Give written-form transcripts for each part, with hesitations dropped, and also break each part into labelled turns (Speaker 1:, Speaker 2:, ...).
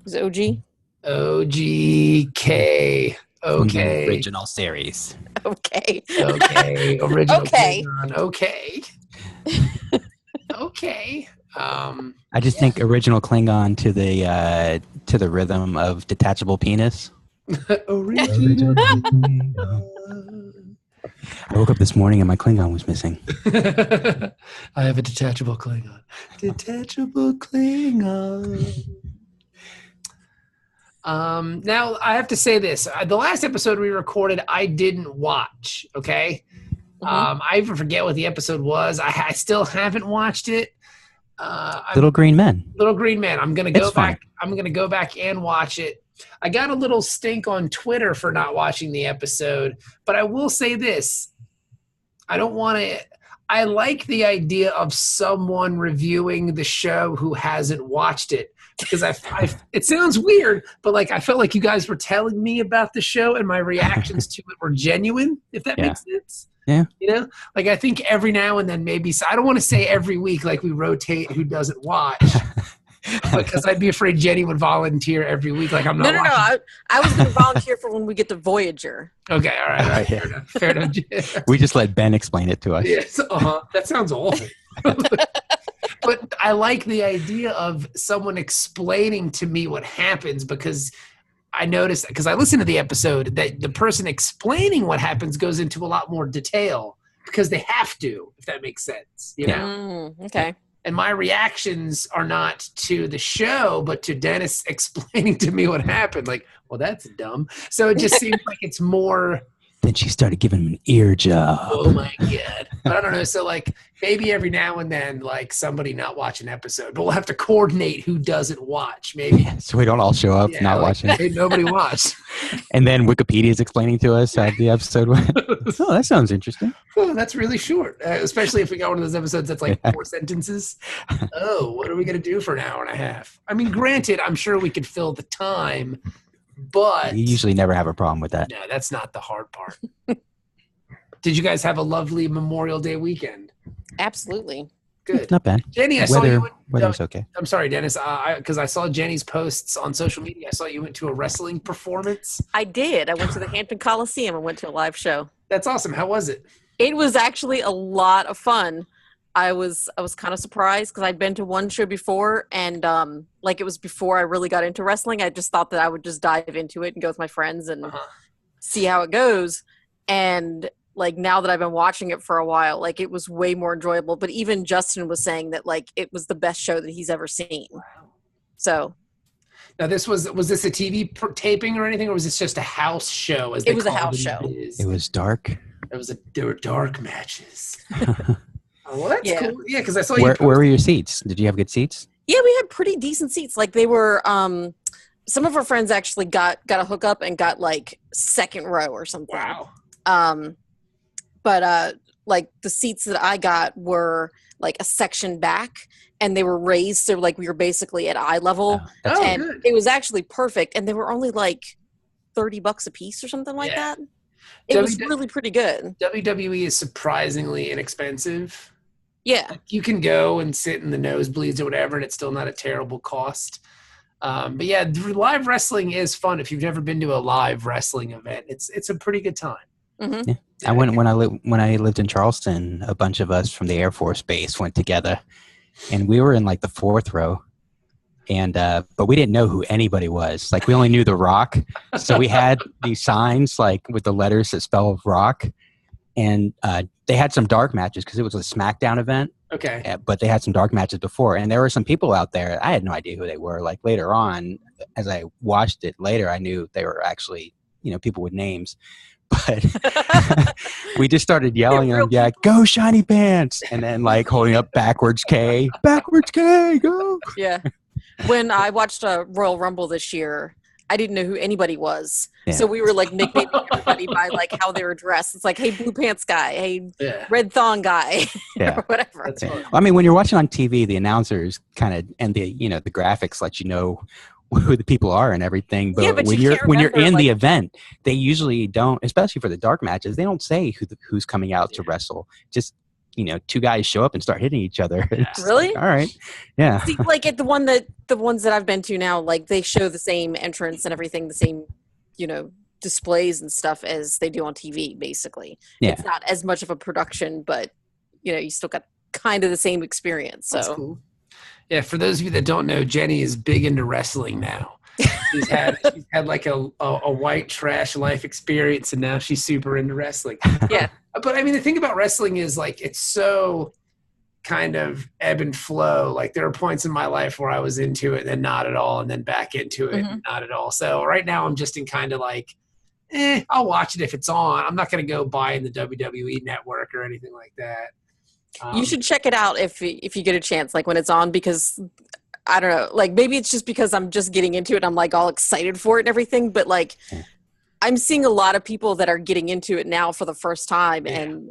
Speaker 1: Is it OG?
Speaker 2: OGK.
Speaker 3: From the
Speaker 2: Okay.
Speaker 3: original series.
Speaker 1: Okay.
Speaker 2: Okay. Original
Speaker 1: Okay.
Speaker 2: Klingon. Okay. Okay.
Speaker 3: I just think original Klingon to the rhythm of detachable penis.
Speaker 2: Original Klingon.
Speaker 3: I woke up this morning and my Klingon was missing.
Speaker 2: I have a detachable Klingon. Detachable Klingon. Now I have to say this. The last episode we recorded, I didn't watch. Okay. I even forget what the episode was. I still haven't watched it.
Speaker 3: Little Green Men.
Speaker 2: Little Green Man. I'm gonna go
Speaker 3: It's fine.
Speaker 2: back. I'm gonna go back and watch it. I got a little stink on Twitter for not watching the episode, but I will say this: I don't want to. I like the idea of someone reviewing the show who hasn't watched it because it sounds weird, but like I felt like you guys were telling me about the show and my reactions to it were genuine. If that makes sense.
Speaker 3: Yeah.
Speaker 2: You know, like I think every now and then maybe, I don't want to say every week like we rotate who doesn't watch because I'd be afraid Jenny would volunteer every week. Like I'm not watching.
Speaker 1: No. I was going to volunteer for when we get to Voyager.
Speaker 2: Okay. All right. Fair enough.
Speaker 3: We just let Ben explain it to us.
Speaker 2: Yes. That sounds awful. But I like the idea of someone explaining to me what happens because I noticed, because I listened to the episode, that the person explaining what happens goes into a lot more detail because they have to, if that makes sense. You know?
Speaker 1: Okay.
Speaker 2: And my reactions are not to the show, but to Dennis explaining to me what happened. Like, well, that's dumb. So it just seems like it's more.
Speaker 3: Then she started giving him an ear job.
Speaker 2: Oh my God. But I don't know. So like maybe every now and then, like somebody not watch an episode, but we'll have to coordinate who doesn't watch maybe.
Speaker 3: So we don't all show up not watching.
Speaker 2: Hey, nobody watched.
Speaker 3: And then Wikipedia is explaining to us how the episode went. Oh, that sounds interesting.
Speaker 2: Oh, that's really short. Especially if we got one of those episodes that's like 4 sentences. Oh, what are we going to do for an hour and a half? I mean, granted, I'm sure we could fill the time. But
Speaker 3: you usually never have a problem with that.
Speaker 2: No, that's not the hard part. Did you guys have a lovely Memorial Day weekend?
Speaker 1: Absolutely.
Speaker 2: Good.
Speaker 3: Not bad.
Speaker 2: Jenny, I saw you.
Speaker 3: Weather's okay.
Speaker 2: I'm sorry, Dennis, because I saw Jenny's posts on social media. I saw you went to a wrestling performance.
Speaker 1: I did. I went to the Hampton Coliseum and went to a live show.
Speaker 2: That's awesome. How was it?
Speaker 1: It was actually a lot of fun. I was kind of surprised because I'd been to one show before and like it was before I really got into wrestling. I just thought that I would just dive into it and go with my friends and see how it goes. And like now that I've been watching it for a while, like it was way more enjoyable. But even Justin was saying that like it was the best show that he's ever seen. Wow. So
Speaker 2: now was this a TV taping or anything, or was this just a house show?
Speaker 1: It was a house show.
Speaker 3: It was dark.
Speaker 2: There were dark matches. Oh, well, that's cool. Yeah, because I saw you.
Speaker 3: Where were your seats? Did you have good seats?
Speaker 1: Yeah, we had pretty decent seats. Like they were. Some of our friends actually got a hookup and got like second row or something.
Speaker 2: Wow.
Speaker 1: But like the seats that I got were like a section back, and they were raised, so like we were basically at eye level, and
Speaker 2: good.
Speaker 1: It was actually perfect. And they were only like $30 a piece or something like that. It was really pretty good.
Speaker 2: WWE is surprisingly inexpensive.
Speaker 1: Yeah.
Speaker 2: Like you can go and sit in the nosebleeds or whatever, and it's still not a terrible cost. But yeah, live wrestling is fun. If you've never been to a live wrestling event, it's a pretty good time.
Speaker 1: Mm-hmm.
Speaker 3: Yeah. I went when I lived in Charleston. A bunch of us from the Air Force Base went together, and we were in like the 4th row. And but we didn't know who anybody was. Like we only knew The Rock, so we had these signs like with the letters that spell Rock. And they had some dark matches because it was a SmackDown event.
Speaker 2: Okay.
Speaker 3: But they had some dark matches before, and there were some people out there. I had no idea who they were. Like later on, as I watched it later, I knew they were actually people with names. But we just started yelling at them, yeah, go Shiny Pants, and then like holding up backwards K, go.
Speaker 1: Yeah. When I watched Royal Rumble this year, I didn't know who anybody was. Yeah. So we were like nicknaming everybody by like how they were dressed. It's like, hey, blue pants guy, hey, red thong guy, or whatever.
Speaker 2: That's fun.
Speaker 3: I mean, when you're watching on TV, the announcers kind of and the the graphics let you know who the people are and everything. But when you're in the event, they usually don't, especially for the dark matches, they don't say who's coming out to wrestle. Just two guys show up and start hitting each other.
Speaker 1: Really?
Speaker 3: Like, all right. Yeah.
Speaker 1: See, like at the ones that I've been to now, like they show the same entrance and everything, the same, displays and stuff as they do on TV, basically.
Speaker 3: Yeah.
Speaker 1: It's not as much of a production, but you still got kind of the same experience. So
Speaker 2: that's cool. Yeah, for those of you that don't know, Jenny is big into wrestling now. She's had like a white trash life experience, and now she's super into wrestling.
Speaker 1: Yeah.
Speaker 2: But I mean, the thing about wrestling is like it's so kind of ebb and flow. Like there are points in my life where I was into it and then not at all, and then back into it and not at all. So right now I'm just in kind of like, I'll watch it if it's on. I'm not going to go buy in the WWE network or anything like that.
Speaker 1: You should check it out if you get a chance, like when it's on, because I don't know, like maybe it's just because I'm just getting into it and I'm like all excited for it and everything, but like I'm seeing a lot of people that are getting into it now for the first time, and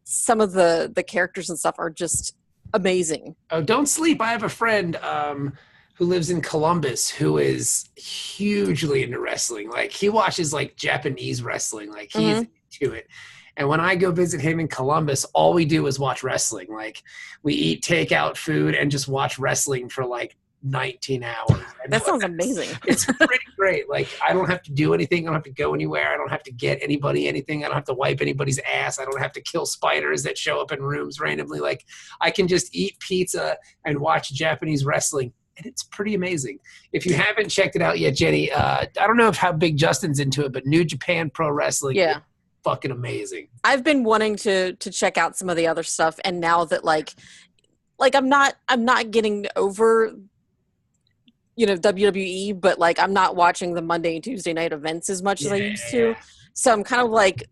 Speaker 1: some of the characters and stuff are just amazing.
Speaker 2: Oh, don't sleep. I have a friend who lives in Columbus who is hugely into wrestling. Like he watches like Japanese wrestling, like he's into it. And when I go visit him in Columbus, all we do is watch wrestling. Like we eat takeout food and just watch wrestling for like 19 hours.
Speaker 1: That sounds amazing.
Speaker 2: It's pretty great. Like I don't have to do anything. I don't have to go anywhere. I don't have to get anybody anything. I don't have to wipe anybody's ass. I don't have to kill spiders that show up in rooms randomly. Like I can just eat pizza and watch Japanese wrestling. And it's pretty amazing. If you haven't checked it out yet, Jenny, I don't know how big Justin's into it, but New Japan Pro Wrestling.
Speaker 1: Yeah.
Speaker 2: Fucking amazing.
Speaker 1: I've been wanting to check out some of the other stuff, and now that like I'm not getting over WWE, but like I'm not watching the Monday and Tuesday night events as much as I used to. So I'm kind of like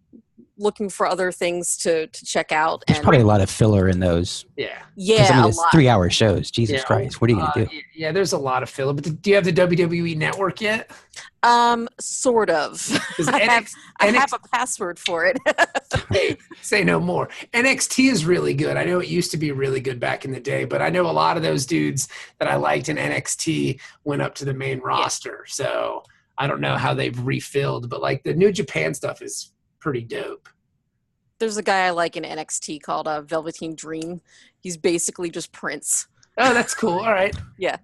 Speaker 1: looking for other things to check out.
Speaker 3: There's probably a lot of filler in those.
Speaker 2: Yeah.
Speaker 1: Yeah.
Speaker 3: I mean, it's 3-hour shows. Jesus Christ. What are you going to do?
Speaker 2: Yeah, there's a lot of filler. But do you have the WWE network yet?
Speaker 1: Sort of. I have a password for it.
Speaker 2: Hey, say no more. NXT is really good. I know it used to be really good back in the day, but I know a lot of those dudes that I liked in NXT went up to the main roster. So I don't know how they've refilled, but like the New Japan stuff is pretty dope.
Speaker 1: There's a guy I like in NXT called Velveteen Dream. He's basically just Prince.
Speaker 2: Oh, that's cool. All right.
Speaker 1: Yeah.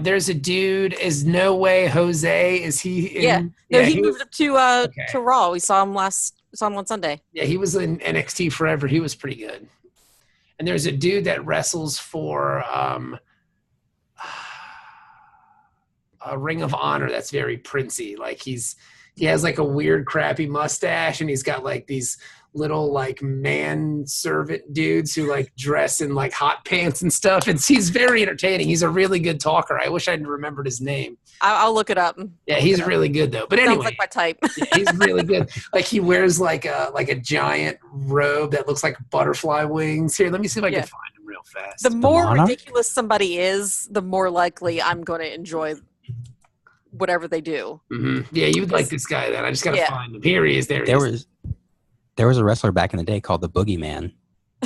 Speaker 2: There's a dude. Is No Way Jose? Is he?
Speaker 1: He moved up to Raw. We saw him on Sunday.
Speaker 2: Yeah, he was in NXT forever. He was pretty good. And there's a dude that wrestles for a Ring of Honor that's very princey. Like he has like a weird crappy mustache, and he's got like these little like man servant dudes who like dress in like hot pants and stuff. And he's very entertaining. He's a really good talker. I wish I'd remembered his name.
Speaker 1: I'll look it up.
Speaker 2: Yeah, he's really good though. But anyway,
Speaker 1: sounds like my type.
Speaker 2: Yeah, he's really good. Like he wears like a giant robe that looks like butterfly wings. Here, let me see if I can find him real fast.
Speaker 1: The more ridiculous somebody is, the more likely I'm going to enjoy whatever they do.
Speaker 2: Mm-hmm. Yeah, you would like this guy then. I just got to find him. Here he is.
Speaker 3: There was a wrestler back in the day called the Boogeyman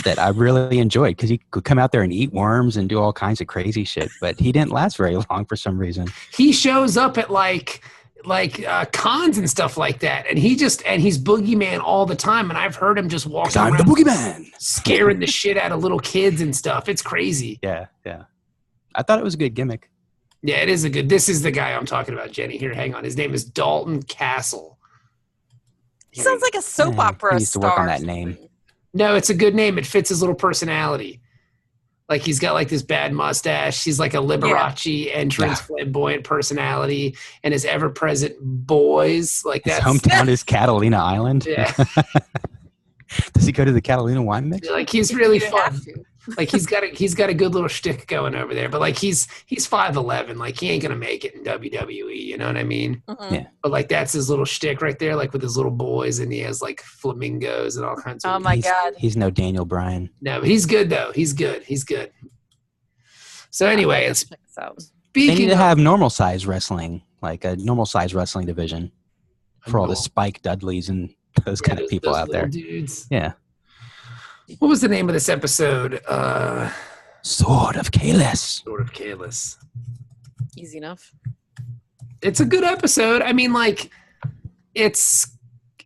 Speaker 3: that I really enjoyed because he could come out there and eat worms and do all kinds of crazy shit, but he didn't last very long for some reason.
Speaker 2: He shows up at like cons and stuff like that, and he's Boogeyman all the time, and I've heard him just walking around.
Speaker 3: I'm the Boogeyman,
Speaker 2: scaring the shit out of little kids and stuff. It's crazy.
Speaker 3: Yeah. I thought it was a good gimmick.
Speaker 2: Yeah, it is a good. This is the guy I'm talking about, Jenny. Here, hang on. His name is Dalton Castle.
Speaker 1: Sounds like a soap opera.
Speaker 3: He used to work on that name.
Speaker 2: No, it's a good name. It fits his little personality. Like he's got like this bad mustache. He's like a Liberace entrance, flamboyant personality, and his ever-present boys. Like
Speaker 3: his hometown is Catalina Island.
Speaker 2: Yeah.
Speaker 3: Does he go to the Catalina wine mix?
Speaker 2: Like he's really fun. Like he's got a good little shtick going over there. But like he's 5'11". Like he ain't gonna make it in WWE. You know what I mean?
Speaker 1: Mm-hmm.
Speaker 3: Yeah.
Speaker 2: But like that's his little shtick right there. Like with his little boys, and he has like flamingos and all kinds of.
Speaker 1: Oh my God.
Speaker 3: He's no Daniel Bryan.
Speaker 2: No, but he's good though. He's good. So anyway,
Speaker 3: They need to have normal size wrestling, like a normal size wrestling division for all the Spike Dudleys and those kind of people out there.
Speaker 2: Dudes.
Speaker 3: Yeah.
Speaker 2: What was the name of this episode?
Speaker 3: Sword of Kahless.
Speaker 2: Sword of Kahless.
Speaker 1: Easy enough.
Speaker 2: It's a good episode. I mean, like, it's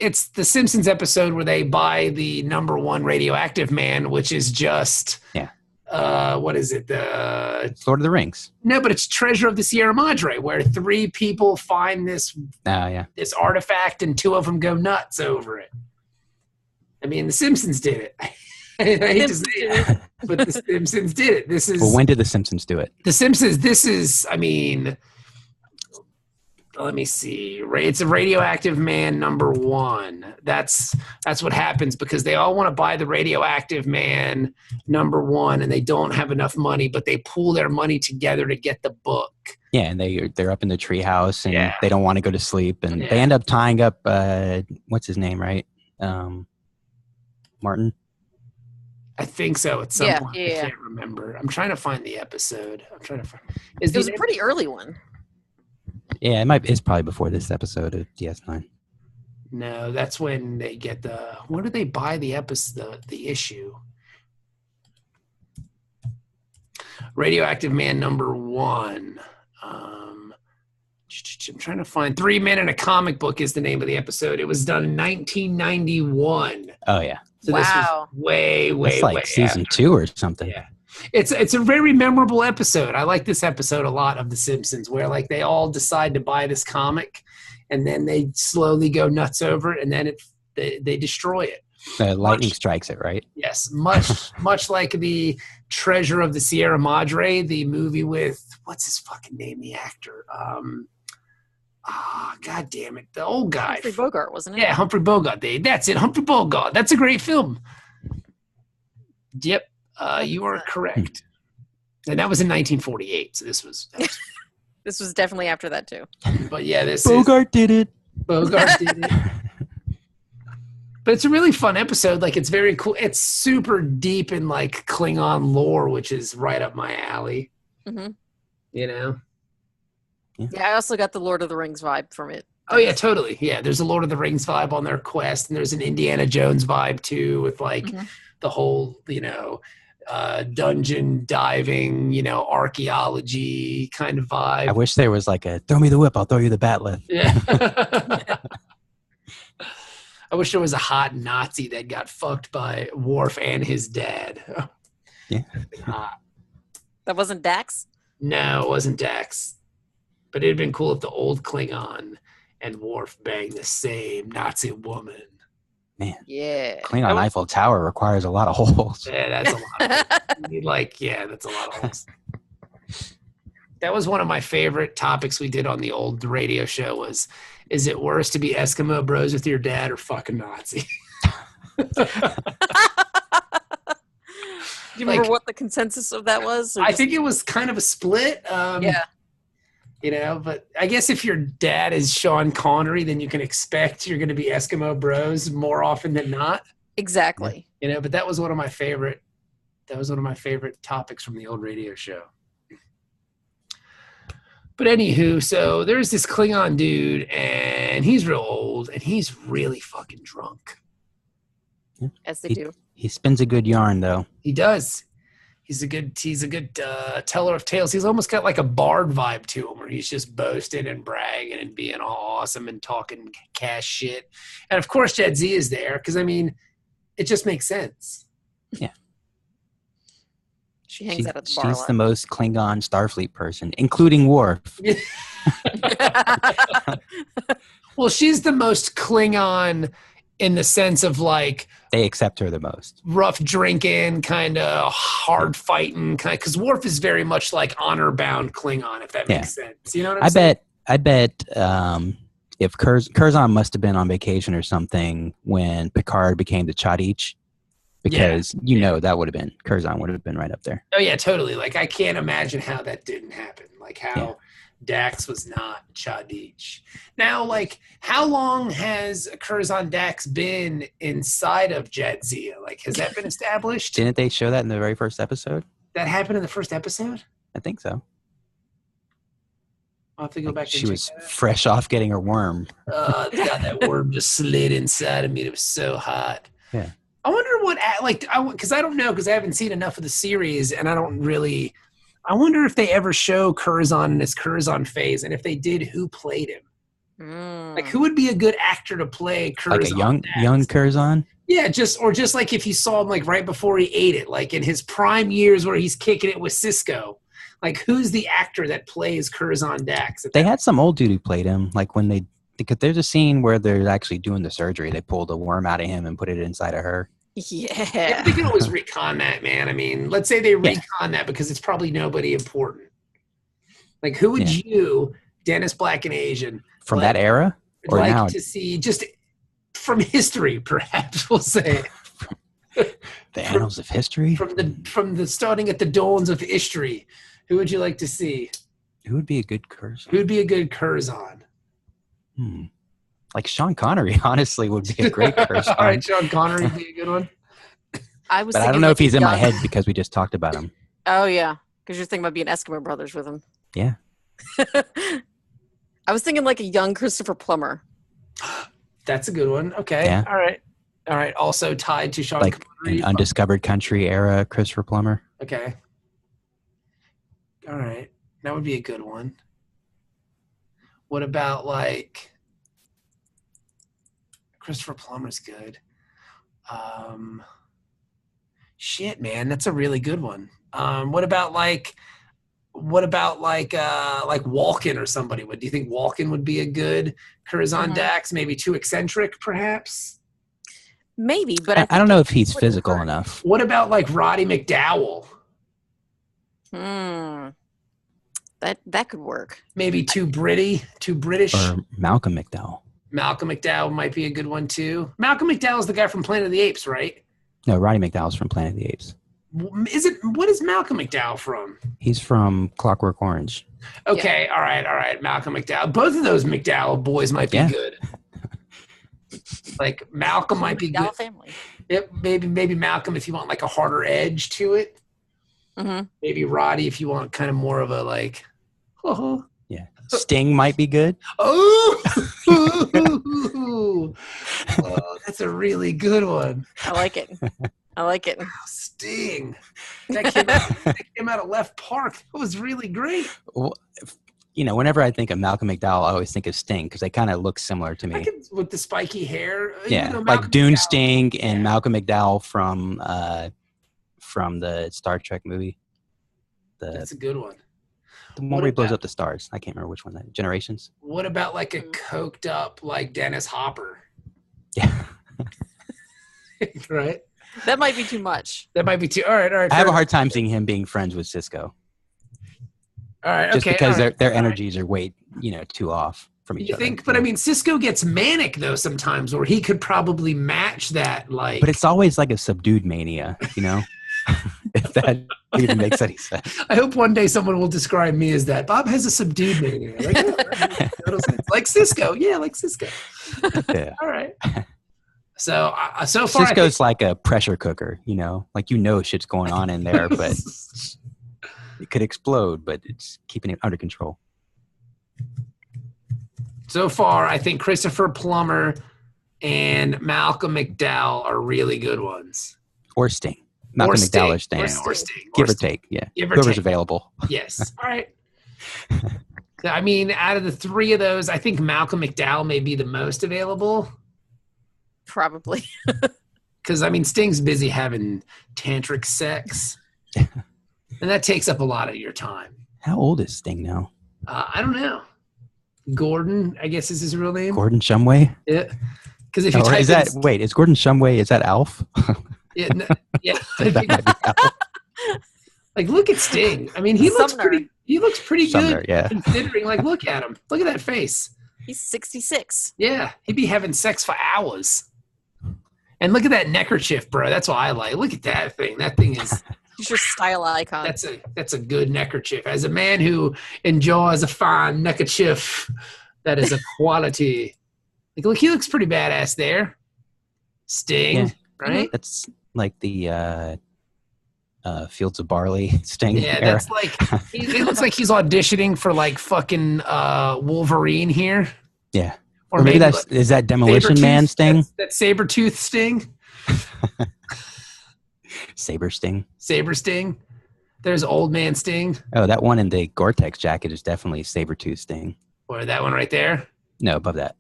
Speaker 2: it's the Simpsons episode where they buy the #1 radioactive man, which is just what is it?
Speaker 3: It's Lord of the Rings.
Speaker 2: No, but it's Treasure of the Sierra Madre, where 3 people find this this artifact and 2 of them go nuts over it. I mean, the Simpsons did it. I hate to say it, but the Simpsons did it. This is.
Speaker 3: Well, when did the Simpsons do it?
Speaker 2: The Simpsons. This is. I mean, let me see. It's a radioactive man #1. That's what happens because they all want to buy the radioactive man #1, and they don't have enough money, but they pool their money together to get the book.
Speaker 3: Yeah, and they're up in the treehouse, and they don't want to go to sleep, and they end up tying up what's his name, right? Martin.
Speaker 2: I think so. At some point, I can't remember. I'm trying to find the episode.
Speaker 1: It was a pretty early one.
Speaker 3: Yeah, it's probably before this episode of DS9.
Speaker 2: No, that's when they get the. Where do they buy the episode? The issue. Radioactive Man #1. I'm trying to find 3 Men in a Comic Book is the name of the episode. It was done in 1991.
Speaker 3: Oh yeah.
Speaker 2: So this was way
Speaker 3: like season
Speaker 2: after.
Speaker 3: 2 or something.
Speaker 2: Yeah. It's a very memorable episode. I like this episode a lot of The Simpsons, where like they all decide to buy this comic, and then they slowly go nuts over it, and then they destroy it.
Speaker 3: Lightning strikes it, right?
Speaker 2: Yes, much like the Treasure of the Sierra Madre, the movie with what's his fucking name, the actor. God damn it, the old guy.
Speaker 1: Humphrey Bogart, wasn't it?
Speaker 2: Yeah, Humphrey Bogart. That's it, Humphrey Bogart. That's a great film. Yep. You are correct. And that was in 1948, so this was
Speaker 1: this was definitely after that too.
Speaker 2: But yeah,
Speaker 3: Bogart did it.
Speaker 2: Bogart did it. But it's a really fun episode. Like, it's very cool. It's super deep in like Klingon lore, which is right up my alley.
Speaker 1: Mm-hmm.
Speaker 2: You know?
Speaker 1: Yeah, I also got the Lord of the Rings vibe from it.
Speaker 2: Oh yeah, totally. Yeah, there's a Lord of the Rings vibe on their quest, and there's an Indiana Jones vibe too, with like the whole, dungeon diving, archaeology kind of vibe.
Speaker 3: I wish there was like a throw me the whip, I'll throw you the bat lift.
Speaker 2: Yeah. I wish there was a hot Nazi that got fucked by Worf and his dad.
Speaker 3: Yeah.
Speaker 1: That wasn't Dax?
Speaker 2: No, it wasn't Dax. But it'd been cool if the old Klingon and Worf banged the same Nazi woman.
Speaker 3: Man.
Speaker 1: Yeah.
Speaker 3: Klingon Eiffel Tower requires a lot of holes.
Speaker 2: Yeah, that's a lot of holes. That's a lot of holes. That was one of my favorite topics we did on the old radio show was, is it worse to be Eskimo bros with your dad or fucking Nazi?
Speaker 1: Do you remember what the consensus of that was?
Speaker 2: I think it was kind of a split.
Speaker 1: Yeah.
Speaker 2: But I guess if your dad is Sean Connery, then you can expect you're going to be Eskimo bros more often than not.
Speaker 1: Exactly.
Speaker 2: But that was one of my favorite topics from the old radio show. But anywho, so there's this Klingon dude, and he's real old, and he's really fucking drunk.
Speaker 1: As they do.
Speaker 3: He spins a good yarn, though.
Speaker 2: He does. He's a good teller of tales. He's almost got like a bard vibe to him, where he's just boasting and bragging and being all awesome and talking cash shit. And of course, Jadzia is there because it just makes sense.
Speaker 3: Yeah.
Speaker 1: She hangs out at the bar.
Speaker 3: She's the most Klingon Starfleet person, including Worf.
Speaker 2: Well, she's the most Klingon in the sense of like
Speaker 3: they accept her the most.
Speaker 2: Rough drinking, kind of hard fighting, because Worf is very much like honor bound Klingon, if that makes sense. You know what I'm saying?
Speaker 3: I bet if Curzon must have been on vacation or something when Picard became the Chadich, because that would have been Curzon would have been right up there.
Speaker 2: Oh yeah, totally. Like I can't imagine how that didn't happen. Like how Dax was not Chadich. Now, like, how long has Curzon Dax been inside of Jadzia? Like, has that been established?
Speaker 3: Didn't they show that in the very first episode?
Speaker 2: That happened in the first episode?
Speaker 3: I think so.
Speaker 2: I'll have to go back and
Speaker 3: she
Speaker 2: check
Speaker 3: was
Speaker 2: that out.
Speaker 3: fresh off getting her worm.
Speaker 2: God, that worm just slid inside of me. It was so hot.
Speaker 3: Yeah.
Speaker 2: I wonder because I don't know, because I haven't seen enough of the series, and I wonder if they ever show Curzon in his Curzon phase, and if they did, who played him? Like, who would be a good actor to play Curzon?
Speaker 3: Like a young Curzon?
Speaker 2: Yeah, just like if you saw him like right before he ate it, like in his prime years where he's kicking it with Cisco. Like, who's the actor that plays Curzon Dax?
Speaker 3: They had some old dude who played him. Like because there's a scene where they're actually doing the surgery. They pulled a worm out of him and put it inside of her.
Speaker 1: Yeah.
Speaker 2: They can always recon that, man. I mean, let's say they recon that because it's probably nobody important. Like, who would you, Dennis Black and Asian,
Speaker 3: from that era, or
Speaker 2: like
Speaker 3: now?
Speaker 2: to see just from history, perhaps we'll say
Speaker 3: the annals of history,
Speaker 2: from the starting at the dawns of history. Who would you like to see?
Speaker 3: Who would be a good Curzon?
Speaker 2: Who would be a good Curzon?
Speaker 3: Like Sean Connery, honestly, would be a great Curzon.
Speaker 2: All right, Sean Connery would be a good one.
Speaker 1: I
Speaker 3: don't know if he's in my head because we just talked about him.
Speaker 1: Oh yeah, because you're thinking about being Eskimo Brothers with him.
Speaker 3: Yeah.
Speaker 1: I was thinking like a young Christopher Plummer.
Speaker 2: That's a good one. Okay.
Speaker 3: Yeah.
Speaker 2: All right. Also tied to Sean
Speaker 3: like
Speaker 2: Connery.
Speaker 3: An Undiscovered Country era Christopher Plummer.
Speaker 2: Okay. All right. That would be a good one. What about like Christopher Plummer's good. Shit, man, that's a really good one. What about like Walken or somebody? Do you think Walken would be a good Curzon Dax? Maybe too eccentric, perhaps?
Speaker 1: Maybe, but
Speaker 3: I don't know if he's physical enough.
Speaker 2: What about like Roddy McDowell?
Speaker 1: That could work.
Speaker 2: Maybe too British.
Speaker 3: Or Malcolm McDowell.
Speaker 2: Malcolm McDowell might be a good one too. Malcolm McDowell's the guy from Planet of the Apes, right?
Speaker 3: No, Roddy McDowell's from Planet of the Apes.
Speaker 2: What is Malcolm McDowell from?
Speaker 3: He's from Clockwork Orange.
Speaker 2: Okay, yeah. All right. Malcolm McDowell. Both of those McDowell boys might be good. Like Malcolm might be good.
Speaker 1: Family.
Speaker 2: Yep, maybe Malcolm if you want like a harder edge to it. Maybe Roddy if you want kind of more of a like.
Speaker 3: Yeah. Sting might be good.
Speaker 2: Oh, that's a really good one.
Speaker 1: I like it.
Speaker 2: Wow, Sting. That came out of Left Park. That was really great.
Speaker 3: Well, whenever I think of Malcolm McDowell, I always think of Sting because they kind of look similar to me.
Speaker 2: With the spiky hair.
Speaker 3: Yeah, like Dune Sting and Malcolm McDowell from the Star Trek movie.
Speaker 2: That's a good one.
Speaker 3: The one where he blows up the stars. I can't remember which one. Generations.
Speaker 2: What about like a coked up like Dennis Hopper?
Speaker 3: Yeah.
Speaker 2: Right?
Speaker 1: That might be too much.
Speaker 2: That might be too. All right.
Speaker 3: I have a hard time seeing him being friends with Cisco.
Speaker 2: All right.
Speaker 3: Just because their energies are way, too off from each other.
Speaker 2: But I mean, Cisco gets manic though sometimes, or he could probably match that. Like,
Speaker 3: but it's always like a subdued mania, if that even makes any sense.
Speaker 2: I hope one day someone will describe me as that. Bob has a subdued mania. Like Cisco. Yeah, like Cisco.
Speaker 3: Yeah.
Speaker 2: All right. So far,
Speaker 3: Cisco's like a pressure cooker, like shit's going on in there, but it could explode, but it's keeping it under control.
Speaker 2: So far, I think Christopher Plummer and Malcolm McDowell are really good ones.
Speaker 3: Or Sting. Malcolm McDowell or Sting. Give or take, yeah. Whoever's available.
Speaker 2: Yes. All right. I mean, out of the three of those, I think Malcolm McDowell may be the most available.
Speaker 1: Probably.
Speaker 2: Because, Sting's busy having tantric sex. And that takes up a lot of your time.
Speaker 3: How old is Sting now?
Speaker 2: I don't know. Gordon, I guess is his real name.
Speaker 3: Gordon Shumway?
Speaker 2: Yeah. Because if you type
Speaker 3: is Gordon Shumway, is that Alf?
Speaker 2: Yeah. Like, look at Sting. He looks pretty
Speaker 3: Sumner,
Speaker 2: good.
Speaker 3: Yeah.
Speaker 2: Considering, like, look at him. Look at that face.
Speaker 1: He's 66.
Speaker 2: Yeah. He'd be having sex for hours. And look at that neckerchief, bro. That's what I like. Look at that thing. That thing is...
Speaker 1: He's your style icon.
Speaker 2: That's a good neckerchief. As a man who enjoys a fine neckerchief, that is a quality. Like, look, he looks pretty badass there. Sting, right?
Speaker 3: That's like the Fields of Barley Sting.
Speaker 2: Yeah,
Speaker 3: era.
Speaker 2: that's like it looks like he's auditioning for like fucking Wolverine here.
Speaker 3: Yeah. Or maybe is that Demolition Man Sting?
Speaker 2: That Sabretooth Sting.
Speaker 3: Saber Sting.
Speaker 2: There's Old Man Sting.
Speaker 3: Oh, that one in the Gore-Tex jacket is definitely Sabretooth Sting.
Speaker 2: Or that one right there?
Speaker 3: No, above that.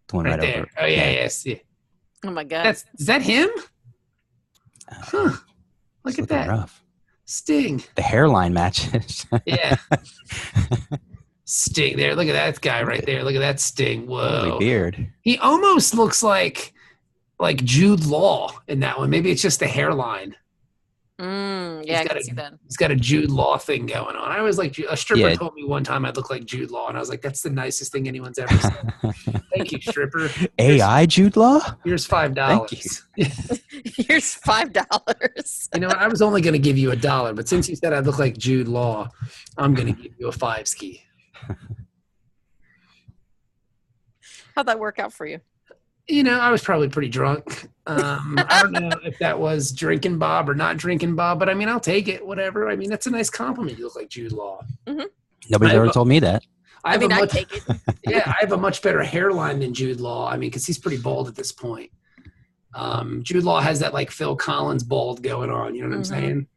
Speaker 3: The one
Speaker 2: Right
Speaker 3: right
Speaker 2: there.
Speaker 3: over.
Speaker 2: Oh yeah, yes. Yeah.
Speaker 1: Oh my god.
Speaker 2: Is that him? Huh.
Speaker 3: It's
Speaker 2: Look at
Speaker 3: looking
Speaker 2: that.
Speaker 3: rough.
Speaker 2: Sting.
Speaker 3: The hairline matches.
Speaker 2: Yeah. Sting there. Look at that guy right there. Look at that Sting.
Speaker 3: Holy
Speaker 2: Whoa.
Speaker 3: beard.
Speaker 2: He almost looks like Jude Law in that one. Maybe it's just the hairline.
Speaker 1: Yeah, I can see that.
Speaker 2: He's got a Jude Law thing going on. I always like a stripper
Speaker 3: Yeah.
Speaker 2: told me one time I'd look like Jude Law, and I was like, that's the nicest thing anyone's ever said. Thank you, stripper.
Speaker 3: AI Jude Law?
Speaker 2: Here's $5.
Speaker 3: Thank you.
Speaker 1: Here's $5.
Speaker 2: You know what? I was only going to give you $1, but since you said I look like Jude Law, I'm going to give you a 5 ski.
Speaker 1: How'd that work out for you?
Speaker 2: You know, I was probably pretty drunk. I don't know if that was drinking Bob or not drinking Bob, but I mean, I'll take it, whatever. I mean, that's a nice compliment. You look like Jude Law.
Speaker 1: Mm-hmm.
Speaker 3: Nobody's ever told me that.
Speaker 2: I
Speaker 1: take it.
Speaker 2: Yeah, I have a much better hairline than Jude Law. I mean, because he's pretty bald at this point. Jude Law has that like Phil Collins bald going on. You know what I'm saying?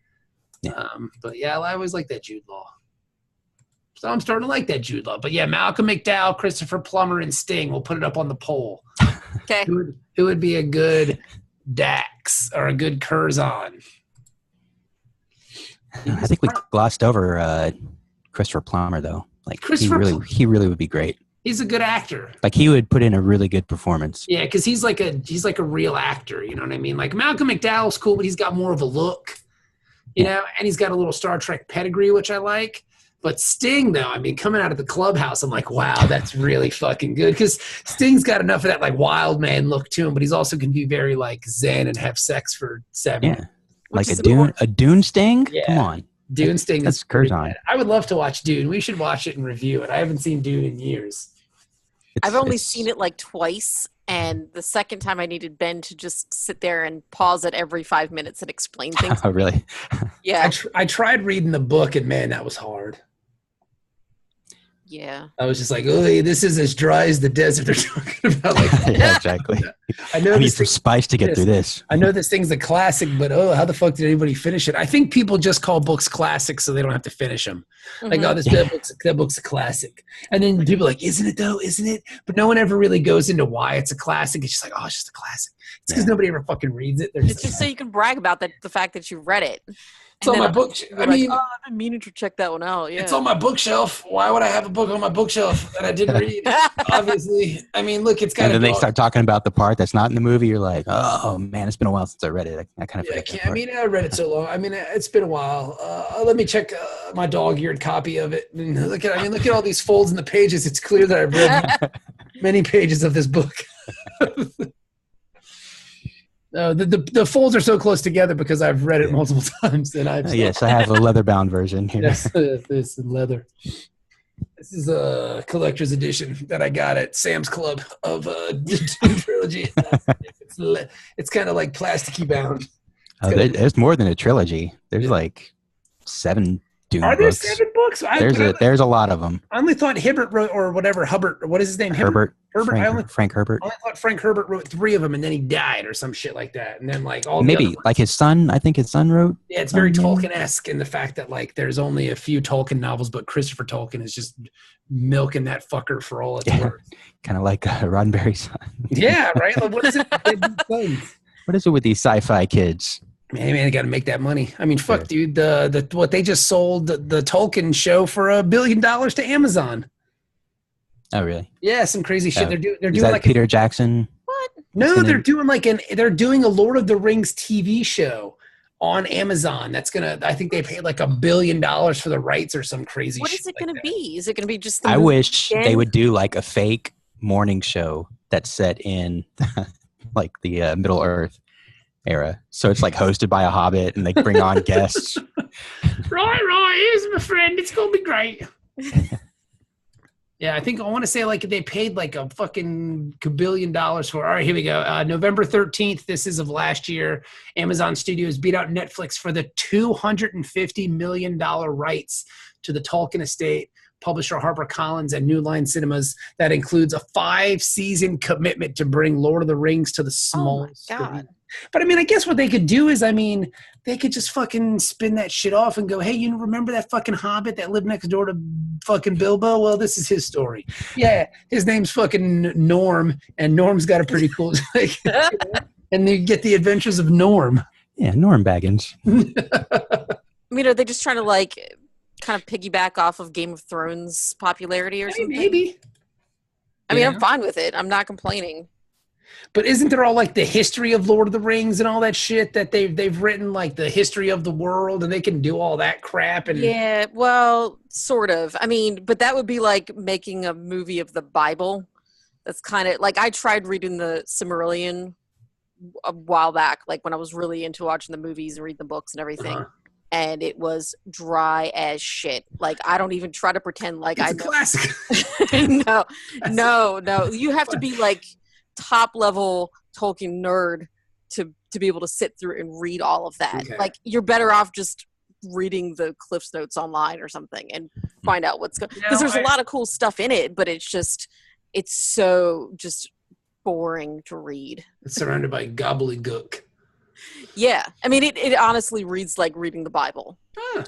Speaker 3: Yeah.
Speaker 2: But yeah, I always like that Jude Law. So I'm starting to like that Jude Law. But yeah, Malcolm McDowell, Christopher Plummer, and Sting. We'll put it up on the poll.
Speaker 1: Okay.
Speaker 2: Who would be a good Dax or a good Curzon?
Speaker 3: I think we glossed over Christopher Plummer though. Like he really would be great.
Speaker 2: He's a good actor.
Speaker 3: Like he would put in a really good performance.
Speaker 2: Yeah, because he's like a real actor. You know what I mean? Like Malcolm McDowell's cool, but he's got more of a look. You know, and he's got a little Star Trek pedigree, which I like. But Sting, though, I mean, coming out of the clubhouse, I'm like, wow, that's really fucking good. Because Sting's got enough of that, like, wild man look to him, but he's also can be very, like, zen and have sex for 7
Speaker 3: Yeah. Like a Dune Sting?
Speaker 2: Yeah.
Speaker 3: Come on.
Speaker 2: Dune Sting
Speaker 3: That's
Speaker 2: is pretty
Speaker 3: Curzon.
Speaker 2: bad. I would love to watch Dune. We should watch it and review it. I haven't seen Dune in years.
Speaker 1: I've only seen it like twice, and the second time I needed Ben to just sit there and pause it every 5 minutes and explain things.
Speaker 3: Oh, really?
Speaker 1: Yeah.
Speaker 2: I tried reading the book, and, man, that was hard.
Speaker 1: Yeah.
Speaker 2: I was just like, oh, this is as dry as the desert they're talking about. Like,
Speaker 3: Yeah, exactly.
Speaker 2: I know
Speaker 3: I need some spice to get through this.
Speaker 2: I know this thing's a classic, but how the fuck did anybody finish it? I think people just call books classics so they don't have to finish them. Like, oh, that book's a classic. And then people are like, isn't it though? Isn't it? But no one ever really goes into why it's a classic. It's just like, oh, it's just a classic. It's because nobody ever fucking reads it.
Speaker 1: It's just so you can brag about the fact that you read it.
Speaker 2: It's on my book.
Speaker 1: I mean, I've been meaning to check that one out. Yeah.
Speaker 2: It's on my bookshelf. Why would I have a book on my bookshelf that I didn't read? Obviously. I mean, look, it's got.
Speaker 3: And then they start talking about the part that's not in the movie. You're like, oh man, it's been a while since I read it. I kind of forget that part.
Speaker 2: I mean, I read it so long. I mean, it's been a while. Let me check my dog-eared copy of it. And look at all these folds in the pages. It's clear that I've read many pages of this book. The folds are so close together because I've read it multiple times. And
Speaker 3: yes, I have a leather-bound version here.
Speaker 2: Yes, this is leather. This is a collector's edition that I got at Sam's Club of Dune trilogy. It's kind of like plasticky bound.
Speaker 3: There's more than a trilogy. There's like 7 Dune
Speaker 2: Are there
Speaker 3: books.
Speaker 2: 7 books?
Speaker 3: There's a lot of them.
Speaker 2: I only thought Hibbert wrote, or whatever, Hubbard. What is his name?
Speaker 3: Herbert.
Speaker 2: Frank
Speaker 3: Herbert.
Speaker 2: I only thought Frank Herbert wrote 3 of them, and then he died or some shit like that. And then like all
Speaker 3: Maybe
Speaker 2: the other
Speaker 3: like his son. I think his son wrote.
Speaker 2: Yeah, it's very Tolkien-esque in the fact that like there's only a few Tolkien novels, but Christopher Tolkien is just milking that fucker for all it's worth.
Speaker 3: Kind of like Roddenberry's son.
Speaker 2: Yeah, right. Like, what is it?
Speaker 3: What is it with these sci-fi kids?
Speaker 2: Man, they got to make that money. I mean, fuck, dude. What they just sold the Tolkien show for $1 billion to Amazon.
Speaker 3: Oh, really?
Speaker 2: Yeah, some crazy shit. They're doing
Speaker 3: is that
Speaker 2: like
Speaker 3: Peter Jackson.
Speaker 2: What? No, they're doing a Lord of the Rings TV show on Amazon. That's I think they paid like $1 billion for the rights or some crazy.
Speaker 1: What
Speaker 2: shit
Speaker 1: is it
Speaker 2: like
Speaker 1: going to be? Is it going to be just?
Speaker 3: I wish they would do like a fake morning show that's set in like the Middle Earth era. So it's like hosted by a hobbit and they bring on guests.
Speaker 2: Right, here's my friend. It's gonna be great. Yeah, I want to say like they paid like a fucking $1 billion for. All right, here we go. November 13th. This is of last year. Amazon Studios beat out Netflix for the $250 million rights to the Tolkien estate, publisher HarperCollins and New Line Cinemas that includes a 5-season commitment to bring Lord of the Rings to the small screen. But I mean, I guess what they could do is, they could just fucking spin that shit off and go, hey, you remember that fucking hobbit that lived next door to fucking Bilbo? Well, this is his story. Yeah, his name's fucking Norm, and Norm's got a pretty cool, and you get the adventures of Norm.
Speaker 3: Yeah, Norm Baggins.
Speaker 1: I mean, are they just trying to like kind of piggyback off of Game of Thrones popularity or something?
Speaker 2: Maybe.
Speaker 1: I mean, I'm fine with it. I'm not complaining.
Speaker 2: But isn't there all like the history of Lord of the Rings and all that shit that they've written, like the history of the world, and they can do all that crap? And
Speaker 1: yeah, well, sort of. I mean, but that would be like making a movie of the Bible. That's kind of like I tried reading the Silmarillion a while back, like when I was really into watching the movies and reading the books and everything. And it was dry as shit. Like, I don't even try to pretend like
Speaker 2: it's a classic.
Speaker 1: No. You have to be like top level Tolkien nerd to be able to sit through and read all of that.
Speaker 2: Okay.
Speaker 1: Like, you're better off just reading the Cliff's Notes online or something and find out what's going. Because there's a lot of cool stuff in it, but it's so just boring to read.
Speaker 2: It's surrounded by gobbledygook.
Speaker 1: Yeah, I mean, it honestly reads like reading the Bible.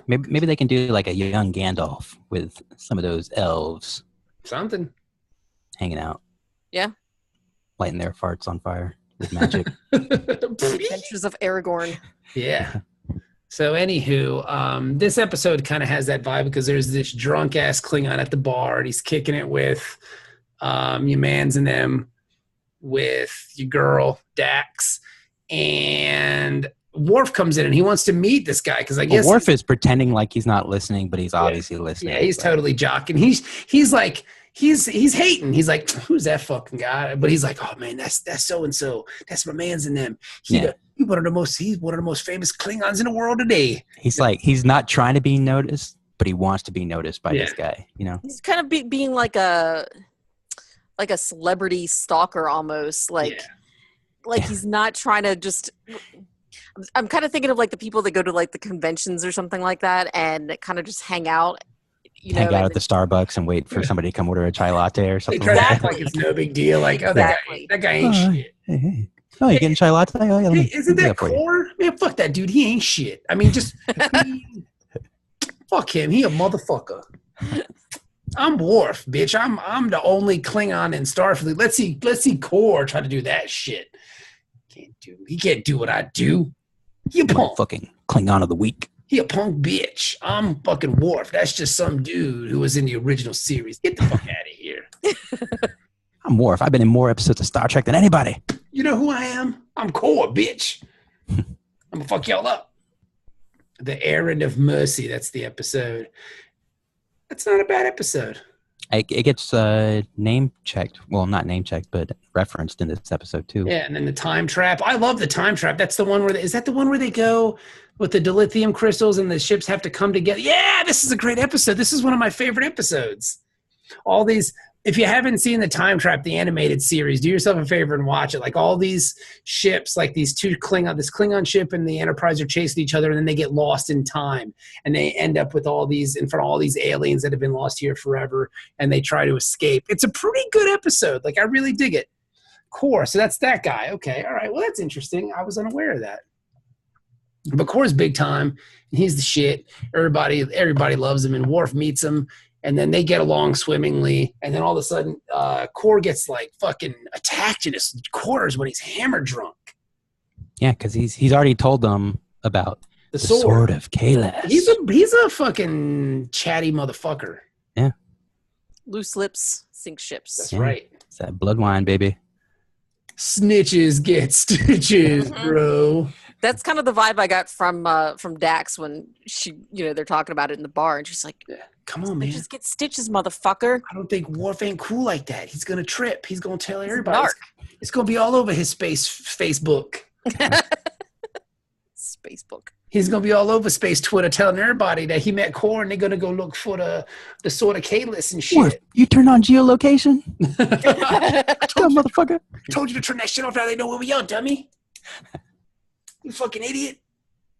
Speaker 3: Maybe they can do like a young Gandalf with some of those elves.
Speaker 2: Something.
Speaker 3: Hanging out.
Speaker 1: Yeah.
Speaker 3: Lighting their farts on fire with magic.
Speaker 1: Adventures of Aragorn.
Speaker 2: Yeah. So anywho, this episode kind of has that vibe because there's this drunk ass Klingon at the bar and he's kicking it with your mans and them, with your girl Dax, and Worf comes in and he wants to meet this guy because I guess
Speaker 3: Worf is pretending like he's not listening, but he's obviously listening.
Speaker 2: Yeah, he's totally jocking. He's like he's hating. He's like, who's that fucking guy? But he's like, oh man, that's so and so. That's my man's in them. He's one of the most famous Klingons in the world today.
Speaker 3: He's like, he's not trying to be noticed, but he wants to be noticed by this guy. You know,
Speaker 1: he's kind of being like a celebrity stalker almost. Like he's not trying to just. I'm kind of thinking of like the people that go to like the conventions or something like that and kind of just hang out.
Speaker 3: Hang out at the Starbucks and wait for somebody to come order a chai latte or something.
Speaker 2: Exactly. Like it's no big deal. Like, oh, that guy ain't shit.
Speaker 3: Hey. Oh, you getting chai latte? Oh, yeah,
Speaker 2: isn't that Core? Man, fuck that dude. He ain't shit. I mean, just fuck him. He a motherfucker. I'm Worf, bitch. I'm the only Klingon in Starfleet. Let's see Core try to do that shit. He can't do what I do. He a punk.
Speaker 3: Fucking Klingon of the week.
Speaker 2: He a punk bitch. I'm fucking Worf. That's just some dude who was in the original series. Get the fuck out of here.
Speaker 3: I'm Worf. I've been in more episodes of Star Trek than anybody.
Speaker 2: You know who I am? I'm Core, bitch. I'm gonna fuck y'all up. The Errand of Mercy. That's the episode. That's not a bad episode.
Speaker 3: It gets name checked. Well, not name checked, but referenced in this episode too.
Speaker 2: Yeah, and then the time trap. I love the time trap. That's the one where is that the one where they go with the dilithium crystals and the ships have to come together? Yeah, this is a great episode. This is one of my favorite episodes. All these. If you haven't seen the Time Trap, the animated series, do yourself a favor and watch it. Like all these ships, like these two this Klingon ship and the Enterprise are chasing each other, and then they get lost in time, and they end up with all these in front of all these aliens that have been lost here forever, and they try to escape. It's a pretty good episode. Like I really dig it. Core, so that's that guy. Okay, all right. Well, that's interesting. I was unaware of that. But Core's big time, and he's the shit. Everybody loves him, and Worf meets him. And then they get along swimmingly. And then all of a sudden, Core gets like fucking attacked in his quarters when he's hammer drunk.
Speaker 3: Yeah, because he's already told them about the sword of Kahless.
Speaker 2: He's a fucking chatty motherfucker.
Speaker 3: Yeah.
Speaker 1: Loose lips sink ships.
Speaker 2: That's right.
Speaker 3: It's that blood wine, baby.
Speaker 2: Snitches get stitches, bro.
Speaker 1: That's kind of the vibe I got from Dax when they're talking about it in the bar, and she's like,
Speaker 2: "Come on, man,
Speaker 1: just get stitches, motherfucker."
Speaker 2: I don't think Worf ain't cool like that. He's gonna trip. He's gonna tell everybody. It's gonna be all over his Facebook.
Speaker 1: Spacebook.
Speaker 2: He's gonna be all over space Twitter, telling everybody that he met Core, and they're gonna go look for the sword of Kahless and shit.
Speaker 3: Worf, you turned on geolocation. Motherfucker.
Speaker 2: I told you to turn that shit off. Now they know where we are, dummy. You fucking idiot.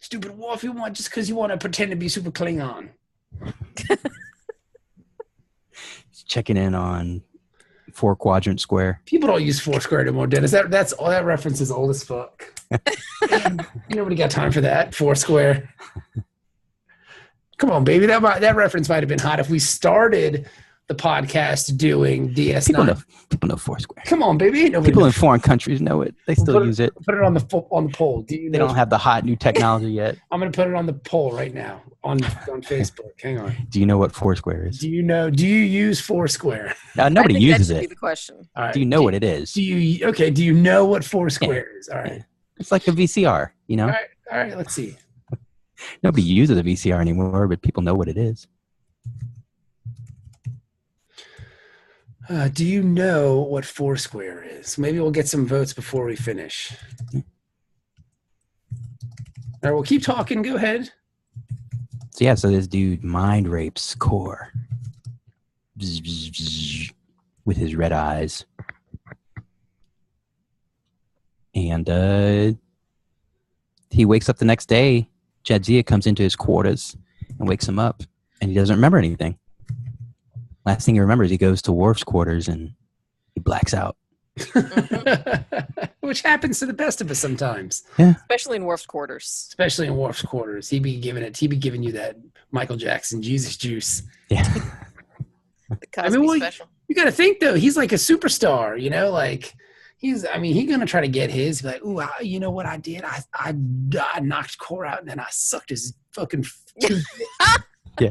Speaker 2: Stupid Worf, just because you want to pretend to be super Klingon.
Speaker 3: checking in on 4 quadrant square.
Speaker 2: People don't use Foursquare anymore, Dennis. That's all. That reference is old as fuck. Nobody got time for that. Foursquare. Come on, baby. That reference might have been hot if we started the podcast doing DS9.
Speaker 3: People know Foursquare.
Speaker 2: Come on, baby.
Speaker 3: People in foreign countries know it. They still use it.
Speaker 2: Put it on the poll.
Speaker 3: They don't have the hot new technology yet.
Speaker 2: I'm going to put it on the poll right now on Facebook. Hang on.
Speaker 3: Do you know what Foursquare is?
Speaker 2: Do you use Foursquare?
Speaker 3: Nobody uses
Speaker 1: that should
Speaker 3: it.
Speaker 1: Be the question.
Speaker 3: Right. Do you know what it is?
Speaker 2: Do you know what Foursquare is? All right.
Speaker 3: It's like a VCR, you know?
Speaker 2: All right, let's see.
Speaker 3: Nobody uses a VCR anymore, but people know what it is.
Speaker 2: Do you know what Foursquare is? Maybe we'll get some votes before we finish. All right, we'll keep talking. Go ahead.
Speaker 3: So this dude mind rapes Core with his red eyes. And he wakes up the next day. Jadzia comes into his quarters and wakes him up, and he doesn't remember anything. Last thing he remembers, he goes to Worf's quarters and he blacks out.
Speaker 2: Which happens to the best of us sometimes.
Speaker 3: Yeah.
Speaker 1: Especially in Worf's quarters.
Speaker 2: He'd be giving you that Michael Jackson Jesus juice.
Speaker 3: Yeah.
Speaker 1: The Cosby special.
Speaker 2: You got to think though, he's like a superstar, you know, like he's going to try to get his, be like, ooh, you know what I did? I knocked Core out and then I sucked his fucking.
Speaker 3: Yeah.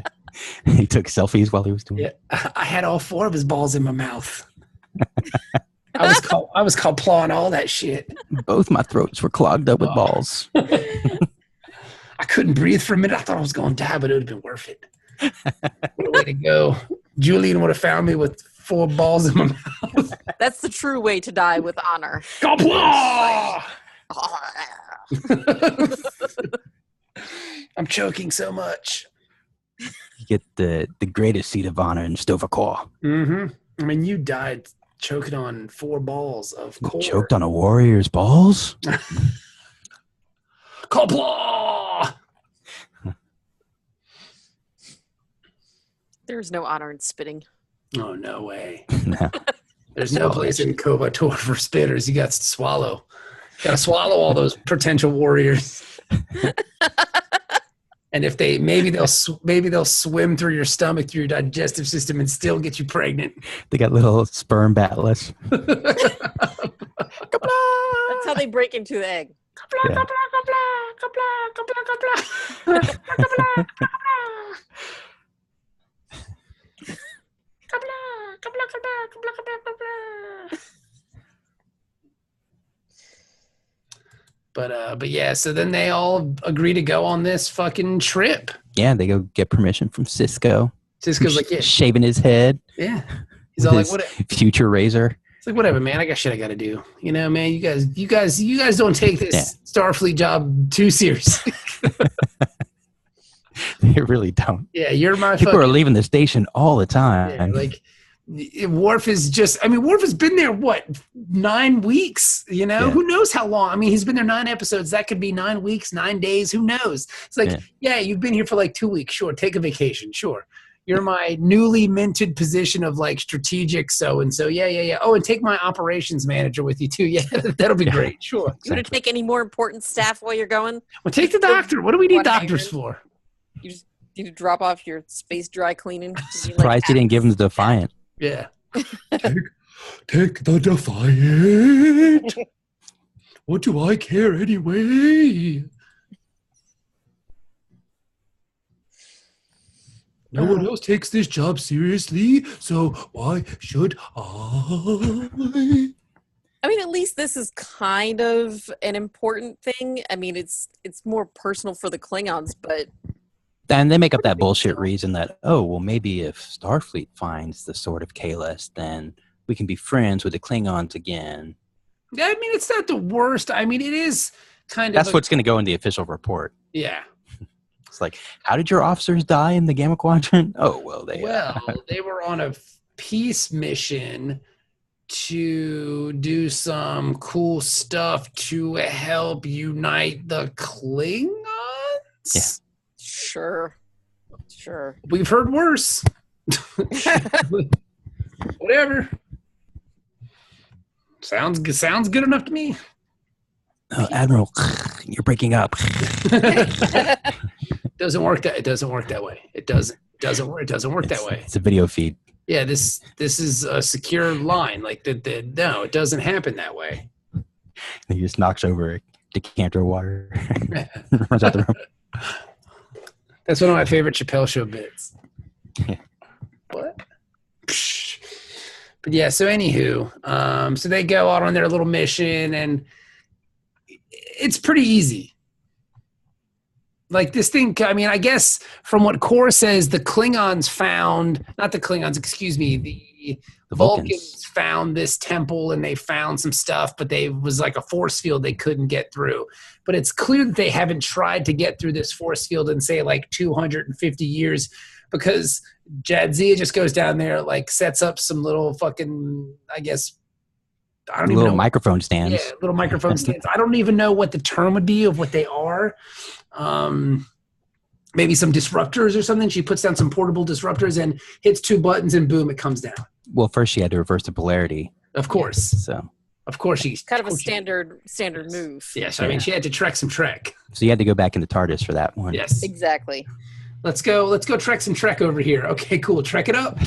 Speaker 3: He took selfies while he was doing it.
Speaker 2: I had all 4 of his balls in my mouth. I was called clawing all that shit.
Speaker 3: Both my throats were clogged up with balls.
Speaker 2: I couldn't breathe for a minute. I thought I was going to die, but it would have been worth it. What a way to go. Julian would have found me with 4 balls in my mouth.
Speaker 1: That's the true way to die, with honor.
Speaker 2: I'm choking so much.
Speaker 3: You get the greatest seat of honor in Stovacor.
Speaker 2: Mm-hmm. I mean, you died choking on 4 balls of Core.
Speaker 3: Choked on a warrior's balls?
Speaker 2: Kapla!
Speaker 1: There's no honor in spitting.
Speaker 2: Oh, no way.
Speaker 3: No.
Speaker 2: There's no place in Kovator for spitters. You got to swallow. Got to swallow all those potential warriors. And if maybe they'll swim through your stomach, through your digestive system, and still get you pregnant.
Speaker 3: They got little sperm batless.
Speaker 1: That's how they break into the egg.
Speaker 3: Yeah.
Speaker 2: But yeah, so then they all agree to go on this fucking trip.
Speaker 3: Yeah, they go get permission from Cisco.
Speaker 2: Cisco's like, yeah,
Speaker 3: shaving his head.
Speaker 2: yeah. He's all like, what?
Speaker 3: Future razor.
Speaker 2: It's like, whatever, man. I got shit I got to do. You know, man. You guys don't take this Starfleet job too seriously.
Speaker 3: They really don't.
Speaker 2: Yeah, you're my.
Speaker 3: People are leaving the station all the time.
Speaker 2: Yeah, like Worf is just. I mean, Worf has been there 9 weeks. You know, who knows how long? I mean, he's been there 9 episodes. That could be 9 weeks, 9 days. Who knows? It's like, yeah, you've been here for like 2 weeks. Sure, take a vacation. Sure. You're my newly minted position of like strategic so-and-so. Yeah. Oh, and take my operations manager with you too. Yeah, that'll be great. Sure.
Speaker 1: You want to take any more important staff while you're going?
Speaker 2: Well, take the doctor. What do we need doctors for?
Speaker 1: You just need to drop off your space dry cleaning.
Speaker 3: Surprised you didn't give him the Defiant.
Speaker 2: Yeah.
Speaker 4: Take the Defiant. What do I care anyway? No one else takes this job seriously, so why should I?
Speaker 1: I mean, at least this is kind of an important thing. I mean, it's more personal for the Klingons, but...
Speaker 3: And they make up that bullshit reason that, oh, well, maybe if Starfleet finds the Sword of Kahless, then we can be friends with the Klingons again.
Speaker 2: I mean, it's not the worst. I mean, it is kind of...
Speaker 3: That's what's going to go in the official report.
Speaker 2: Yeah.
Speaker 3: It's like, how did your officers die in the Gamma Quadrant? Oh, well, they
Speaker 2: were on a peace mission to do some cool stuff to help unite the Klingons.
Speaker 3: Yeah.
Speaker 1: Sure.
Speaker 2: We've heard worse. Whatever. Sounds good enough to me.
Speaker 3: Oh, Admiral, you're breaking up.
Speaker 2: Doesn't work that. It doesn't work that way. It doesn't work that way.
Speaker 3: It's a video feed.
Speaker 2: Yeah, this is a secure line. Like no, it doesn't happen that way.
Speaker 3: He just knocks over a decanter of water. Runs out the room.
Speaker 2: That's one of my favorite Chappelle Show bits.
Speaker 3: Yeah.
Speaker 2: What? Psh. But yeah, so anywho, so they go out on their little mission, and it's pretty easy. Like this thing, I mean, I guess from what Core says, the Klingons found, not the Klingons, excuse me, the Vulcans found this temple and they found some stuff, but they was like a force field they couldn't get through. But it's clear that they haven't tried to get through this force field in, say, like 250 years, because Jadzia just goes down there, like sets up some little fucking, I guess, I don't even know.
Speaker 3: Microphone stands.
Speaker 2: Yeah, little microphone stands. I don't even know what the term would be of what they are. Maybe some disruptors or something. She puts down some portable disruptors and hits two buttons, and boom, it comes down.
Speaker 3: Well, first she had to reverse the polarity.
Speaker 2: Of course.
Speaker 3: So.
Speaker 2: Of course she's
Speaker 1: kind of a standard move.
Speaker 2: Yes, I mean she had to trek some trek.
Speaker 3: So you had to go back into TARDIS for that one.
Speaker 2: Yes,
Speaker 1: exactly.
Speaker 2: Let's go trek some trek over here. Okay, cool. Trek it up.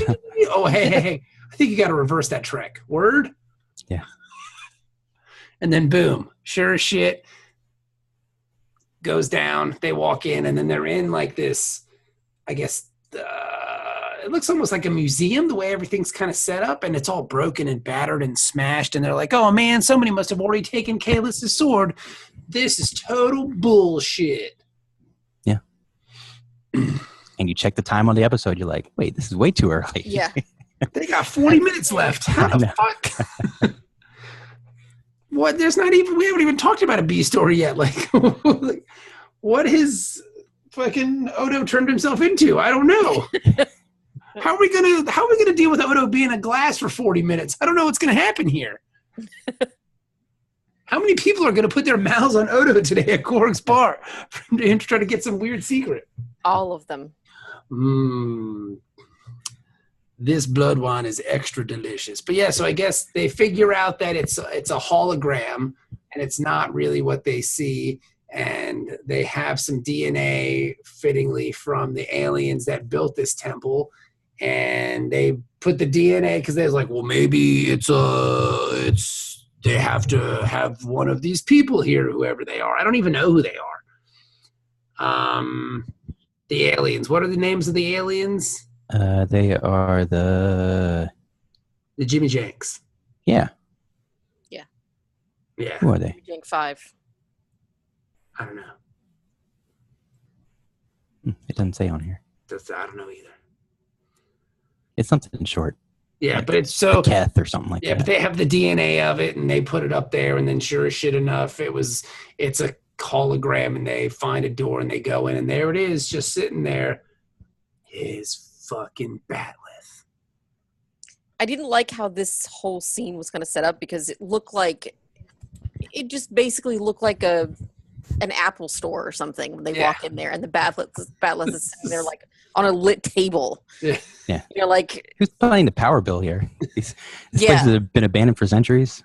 Speaker 2: Oh, hey. I think you got to reverse that trek. Word.
Speaker 3: Yeah.
Speaker 2: And then boom, sure as shit, goes down. They walk in, and then they're in like this, I guess, it looks almost like a museum, the way everything's kind of set up, and it's all broken and battered and smashed. And they're like, oh man, somebody must have already taken Kahless' sword. This is total bullshit.
Speaker 3: Yeah. And you check the time on the episode, you're like, wait, this is way too early.
Speaker 1: Yeah.
Speaker 2: They got 40 minutes left. How the fuck? What? We haven't even talked about a B story yet. Like what has fucking Odo turned himself into? I don't know. How are we gonna deal with Odo being a glass for 40 minutes? I don't know what's gonna happen here. How many people are gonna put their mouths on Odo today at Korg's bar for him to try to get some weird secret?
Speaker 1: All of them.
Speaker 2: This blood wine is extra delicious. But yeah, so I guess they figure out that it's a hologram and it's not really what they see. And they have some DNA fittingly from the aliens that built this temple. And they put the DNA because they're like, well, maybe they have to have one of these people here, whoever they are. I don't even know who they are. The aliens. What are the names of the aliens?
Speaker 3: They are the
Speaker 2: Jimmy Janks.
Speaker 3: Yeah.
Speaker 1: Yeah.
Speaker 2: Yeah.
Speaker 3: Who are they?
Speaker 1: Jank 5.
Speaker 2: I don't know.
Speaker 3: It doesn't say on here.
Speaker 2: I don't know either.
Speaker 3: It's something short.
Speaker 2: Yeah, but it's so
Speaker 3: Keth or something like that.
Speaker 2: Yeah, but they have the DNA of it and they put it up there, and then sure as shit enough, it's a hologram, and they find a door and they go in, and there it is, just sitting there. His fucking Batleth.
Speaker 1: I didn't like how this whole scene was going to set up, because it just basically looked like an Apple store or something when they walk in there, and the Batleth is sitting there like on a lit table.
Speaker 2: Yeah.
Speaker 3: Yeah.
Speaker 1: You're like,
Speaker 3: who's paying the power bill here? This place has been abandoned for centuries.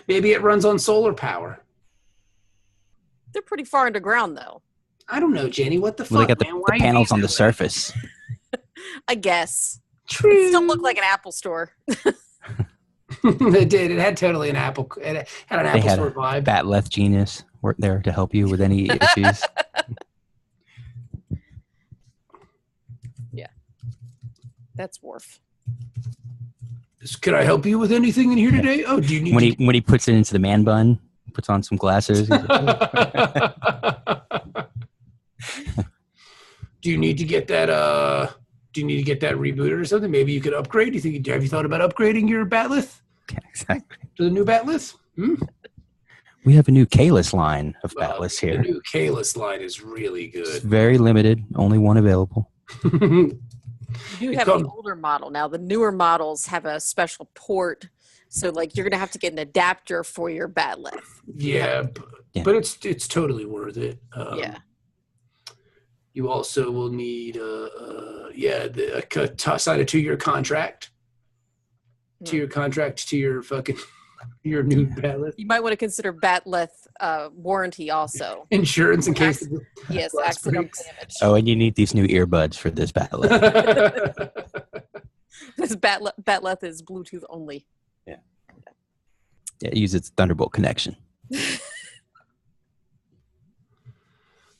Speaker 2: Maybe it runs on solar power.
Speaker 1: They're pretty far underground, though.
Speaker 2: I don't know, Jenny. What the fuck?
Speaker 3: Well, they got the panels on the surface.
Speaker 1: I guess.
Speaker 2: True.
Speaker 1: It still looked like an Apple store.
Speaker 2: It did. It had totally an Apple. It had an Apple store vibe.
Speaker 3: Batleth genius worked there to help you with any issues.
Speaker 1: Yeah, that's Worf.
Speaker 2: Could I help you with anything in here today? Oh, do you need
Speaker 3: when he puts it into the man bun, puts on some glasses.
Speaker 2: Do you need to get that? Do you need to get that rebooted or something? Maybe you could upgrade. Have you thought about upgrading your Batleth?
Speaker 3: Yeah, exactly.
Speaker 2: To the new Batleth?
Speaker 3: We have a new Kahless line of Batleths here.
Speaker 2: The new Kahless line is really good.
Speaker 3: It's very limited. Only one available.
Speaker 1: You have the older model now. The newer models have a special port, so like you're gonna have to get an adapter for your Batleth.
Speaker 2: Yeah, but it's totally worth it.
Speaker 1: Yeah.
Speaker 2: You also will need, sign a 2-year contract. 2-year contract to your fucking, your new batleth.
Speaker 1: You might want to consider batleth warranty also.
Speaker 2: Insurance in case.
Speaker 1: Yes,
Speaker 2: glass
Speaker 1: accidental
Speaker 2: breaks.
Speaker 1: damage.
Speaker 3: Oh, and you need these new earbuds for this battle.
Speaker 1: This batleth is Bluetooth only.
Speaker 3: Yeah, use its Thunderbolt connection.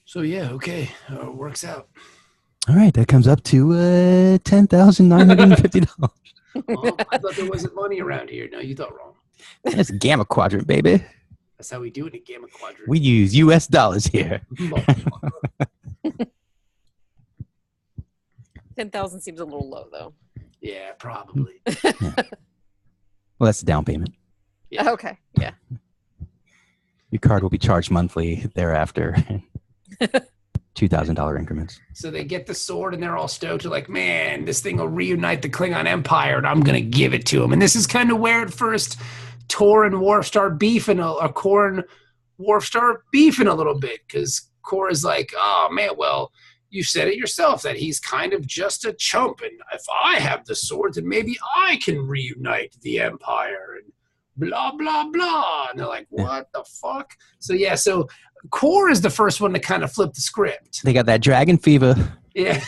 Speaker 2: So yeah, okay, works out.
Speaker 3: All right, that comes up to $10,950.
Speaker 2: Oh, I thought there wasn't money around here. No, you thought wrong.
Speaker 3: That's Gamma Quadrant, baby.
Speaker 2: That's how we do it in Gamma Quadrant.
Speaker 3: We use US dollars here.
Speaker 1: 10,000 seems a little low, though.
Speaker 2: Yeah, probably.
Speaker 3: Well, that's the down payment.
Speaker 2: Yeah.
Speaker 1: Okay, yeah.
Speaker 3: Your card will be charged monthly thereafter. $2,000 increments.
Speaker 2: So they get the sword and they're all stoked. They're like, man, this thing will reunite the Klingon Empire and I'm going to give it to them. And this is kind of where at first Tor and Worf start beefing, Kor and Worf start beefing a little bit because Kor is like, oh man, well, you said it yourself that he's kind of just a chump. And if I have the sword, then maybe I can reunite the Empire and blah, blah, blah. And they're like, what the fuck? So yeah, so Kor is the first one to kind of flip the script.
Speaker 3: They got that dragon fever.
Speaker 2: Yeah.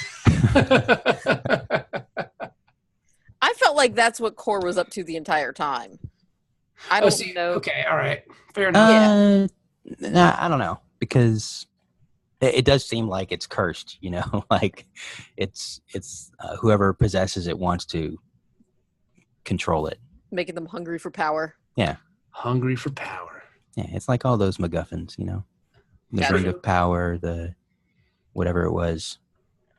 Speaker 1: I felt like that's what Kor was up to the entire time. I don't know.
Speaker 2: Okay, all right. Fair enough.
Speaker 3: Nah, I don't know. Because it does seem like it's cursed, you know? Like, it's whoever possesses it wants to control it.
Speaker 1: Making them hungry for power.
Speaker 3: Yeah.
Speaker 2: Hungry for power.
Speaker 3: Yeah, it's like all those MacGuffins, you know? The Ring of Power, the whatever it was,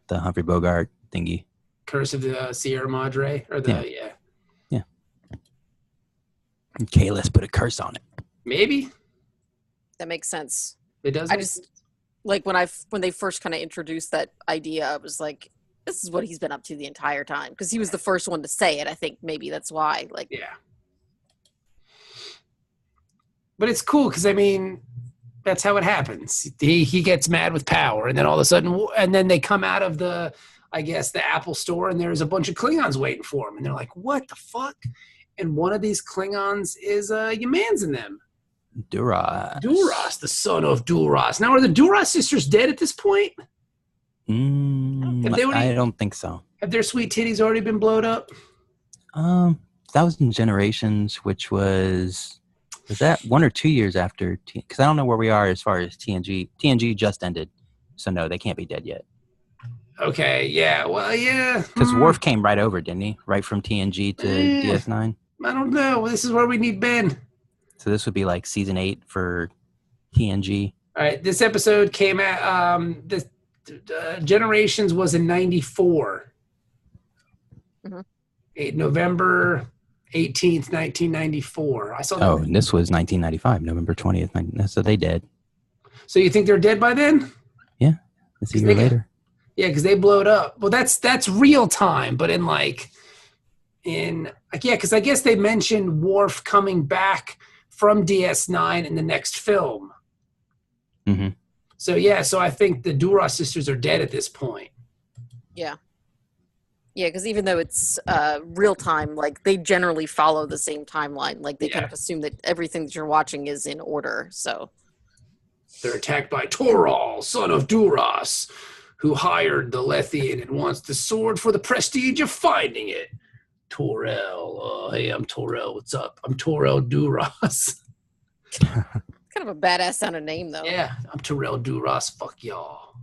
Speaker 3: the Humphrey Bogart thingy.
Speaker 2: Curse of the Sierra Madre, or the
Speaker 3: yeah. And Kahless put a curse on it.
Speaker 2: Maybe
Speaker 1: That makes sense.
Speaker 2: it does.
Speaker 1: I just like when they first kind of introduced that idea, I was like, this is what he's been up to the entire time because he was the first one to say it. I think maybe that's why. Like,
Speaker 2: yeah. But it's cool because I mean, that's how it happens. He gets mad with power, and then all of a sudden, and then they come out of the Apple store, and there's a bunch of Klingons waiting for him, and they're like, "What the fuck?" And one of these Klingons is Yaman's in them.
Speaker 3: Duras.
Speaker 2: Duras, the son of Duras. Now, are the Duras sisters dead at this point?
Speaker 3: I don't think so.
Speaker 2: Have their sweet titties already been blowed up?
Speaker 3: 1,000 Generations, which was that 1 or 2 years after? Because I don't know where we are as far as TNG. TNG just ended, so no, they can't be dead yet.
Speaker 2: Okay, yeah, well, yeah.
Speaker 3: Because Worf came right over, didn't he? Right from TNG to DS9.
Speaker 2: I don't know. This is where we need Ben.
Speaker 3: So this would be like season 8 for TNG.
Speaker 2: All right, this episode came out. Generations was in '94. Mm-hmm. November 18th, 1994. I saw that.
Speaker 3: Oh, and this was 1995, November 20th. So they dead.
Speaker 2: So you think they're dead by then?
Speaker 3: Yeah, it's a year later.
Speaker 2: Yeah, because they blowed up. Well, that's real time, but because I guess they mentioned Worf coming back from DS9 in the next film.
Speaker 3: Mm-hmm.
Speaker 2: So yeah, so I think the Duras sisters are dead at this point.
Speaker 1: Yeah. Yeah, because even though it's real time, like they generally follow the same timeline. Like they kind of assume that everything that you're watching is in order. So
Speaker 2: they're attacked by Toral, son of Duras, who hired the Lethian and wants the sword for the prestige of finding it. Torel, hey, I'm Torel. What's up? I'm Torel Duras.
Speaker 1: Kind of a badass sounding name, though.
Speaker 2: Yeah, I'm Torel Duras. Fuck y'all.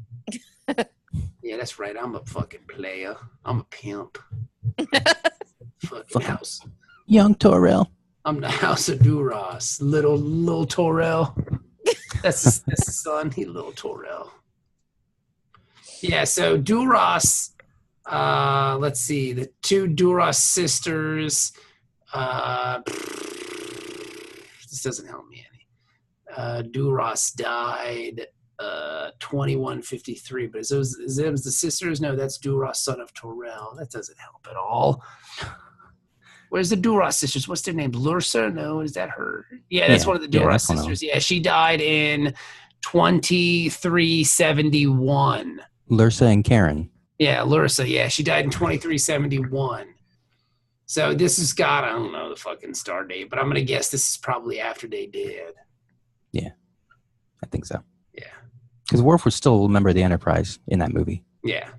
Speaker 2: Yeah, that's right. I'm a fucking player. I'm a pimp. Fucking house.
Speaker 3: Young Torel.
Speaker 2: I'm the House of Duras. Little Torel. That's the son. He little Torel. Yeah, so Duras, let's see, the two Duras sisters, this doesn't help me any. Duras died 2153, but is those the sisters? No, that's Duras, son of Torel. That doesn't help at all. Where's the Duras sisters? What's their name? Lursa? No, is that her? Yeah, that's one of the Duras sisters. Yeah, she died in 2371.
Speaker 3: Lursa and Karen.
Speaker 2: Yeah, Lursa. Yeah, she died in 2371. So this has got, I don't know the fucking star date, but I'm going to guess this is probably after they did.
Speaker 3: Yeah, I think so.
Speaker 2: Yeah.
Speaker 3: Because Worf was still a member of the Enterprise in that movie.
Speaker 2: Yeah.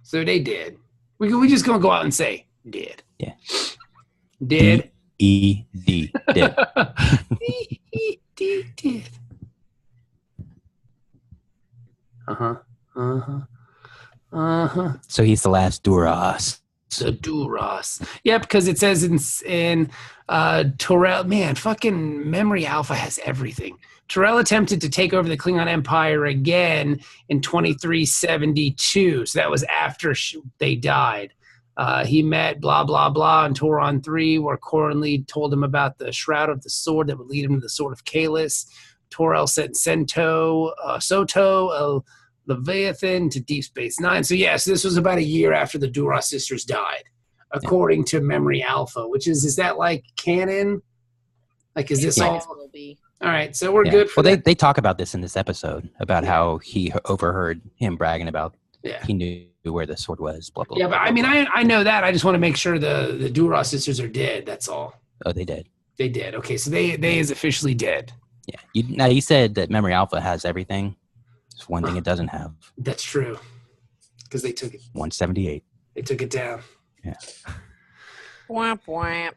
Speaker 2: So they did. We just going to go out and say, did.
Speaker 3: Yeah.
Speaker 2: Did.
Speaker 3: D-E-D. Did.
Speaker 2: D-E-D. Did. Uh-huh. Uh-huh. Uh-huh.
Speaker 3: So he's the last Duras.
Speaker 2: The Duras. Yeah, because it says in Torel, man, fucking Memory Alpha has everything. Torel attempted to take over the Klingon Empire again in 2372. So that was after they died. He met blah, blah, blah on Toron 3, where Cornley told him about the Shroud of the Sword that would lead him to the Sword of Kahless. Torel sent Soto, Leviathan to Deep Space Nine. So yes, this was about a year after the Duras sisters died, according to Memory Alpha, which is that like canon? Like, is this all?
Speaker 1: Will be.
Speaker 2: All right, so we're good for
Speaker 3: that. They talk about this in this episode, about how he overheard him bragging about he knew where the sword was, blah, blah,
Speaker 2: yeah,
Speaker 3: blah.
Speaker 2: but I mean, I know that. I just want to make sure the Duras sisters are dead, that's all.
Speaker 3: Oh, they did.
Speaker 2: They did. Okay, so they is officially dead.
Speaker 3: Yeah. Now, you said that Memory Alpha has everything. It's one thing it doesn't have.
Speaker 2: That's true. Because they took it.
Speaker 3: 178.
Speaker 2: They took it down.
Speaker 3: Yeah.
Speaker 1: Womp womp.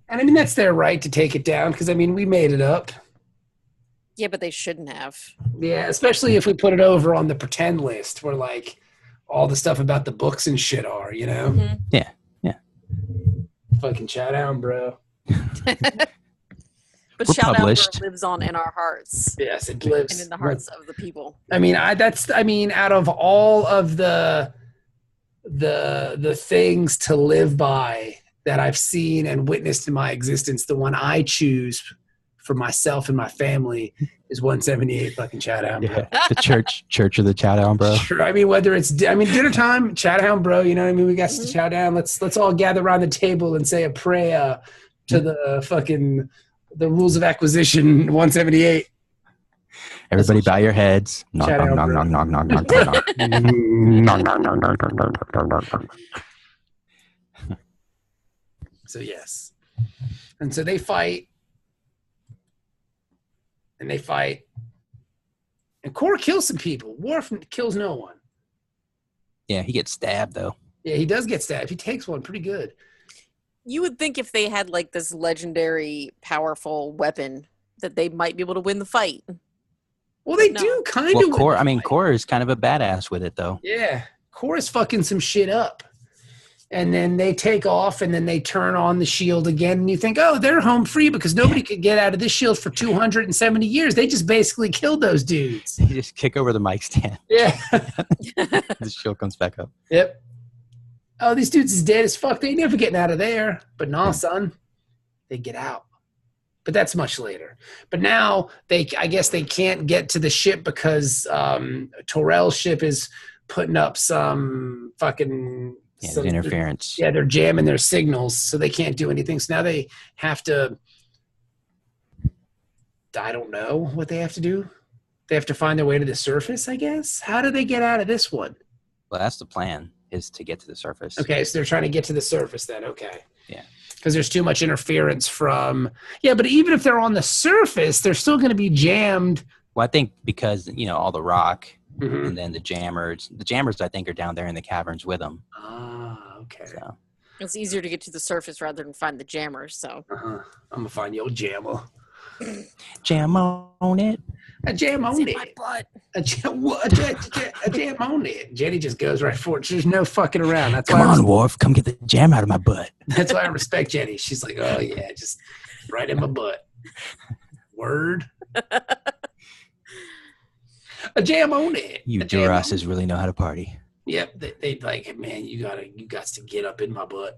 Speaker 2: And I mean, that's their right to take it down, because I mean, we made it up.
Speaker 1: Yeah, but they shouldn't have.
Speaker 2: Yeah, especially if we put it over on the pretend list where like all the stuff about the books and shit are, you know?
Speaker 1: Mm-hmm.
Speaker 3: Yeah. Yeah.
Speaker 2: Fucking shout out, bro.
Speaker 1: But
Speaker 3: We're
Speaker 1: Shout
Speaker 3: published.
Speaker 1: Out lives on in our hearts.
Speaker 2: Yes, it lives.
Speaker 1: And in the hearts of the people.
Speaker 2: I mean, out of all of the things to live by that I've seen and witnessed in my existence, the one I choose for myself and my family is 178 fucking Chathound, bro.
Speaker 3: Yeah. The church of the Chathound, bro.
Speaker 2: Sure. I mean, whether it's dinner time, Chathound, bro, you know what I mean? We got to chow down. Let's all gather around the table and say a prayer to the rules of acquisition 178.
Speaker 3: Everybody bow your heads. Knock,
Speaker 2: Shout out,
Speaker 3: knock,
Speaker 2: bro.
Speaker 3: knock, knock, knock, knock, knock, knock. Knock, knock, knock, knock, knock, knock, knock, knock, knock.
Speaker 2: So yes. And so they fight. And they fight. And Kor kills some people. Worf kills no one.
Speaker 3: Yeah, he gets stabbed, though.
Speaker 2: Yeah, he does get stabbed. He takes one pretty good.
Speaker 1: You would think if they had like this legendary, powerful weapon that they might be able to win the fight.
Speaker 2: Well, they do kind of.
Speaker 3: Well, Kor is kind of a badass with it, though.
Speaker 2: Yeah. Kor is fucking some shit up. And then they take off, and then they turn on the shield again, and you think, oh, they're home free because nobody could get out of this shield for 270 years. They just basically killed those dudes.
Speaker 3: You just kick over the mic stand.
Speaker 2: Yeah.
Speaker 3: The shield comes back up.
Speaker 2: Yep. Oh, these dudes is dead as fuck. They ain't never getting out of there. But nah, son, they get out. But that's much later. But now I guess they can't get to the ship because Torel's ship is putting up some fucking
Speaker 3: interference.
Speaker 2: Yeah, they're jamming their signals, so they can't do anything. So now they have to. I don't know what they have to do. They have to find their way to the surface, I guess. How do they get out of this one?
Speaker 3: Well, that's the plan, is to get to the surface.
Speaker 2: Okay, so they're trying to get to the surface then. Okay.
Speaker 3: Yeah.
Speaker 2: Because there's too much interference from. Yeah, but even if they're on the surface, they're still going to be jammed.
Speaker 3: Well, I think because, all the rock
Speaker 2: Mm-hmm.
Speaker 3: and then the jammers. The jammers, I think, are down there in the caverns with them.
Speaker 2: Ah, okay.
Speaker 3: So.
Speaker 1: It's easier to get to the surface rather than find the jammers. So
Speaker 2: I'm going to find your jammer.
Speaker 3: Jam on it.
Speaker 2: A jam on
Speaker 1: it's in
Speaker 2: it.
Speaker 1: my butt.
Speaker 2: A jam on it. Jenny just goes right for it. There's no fucking around. That's
Speaker 3: Come
Speaker 2: why
Speaker 3: on, Worf. Come get the jam out of my butt.
Speaker 2: That's why I respect Jenny. She's like, oh, yeah, just right in my butt. Word. A jam on it.
Speaker 3: You Durasses really know how to party.
Speaker 2: Yep. They like, man, you got to get up in my butt.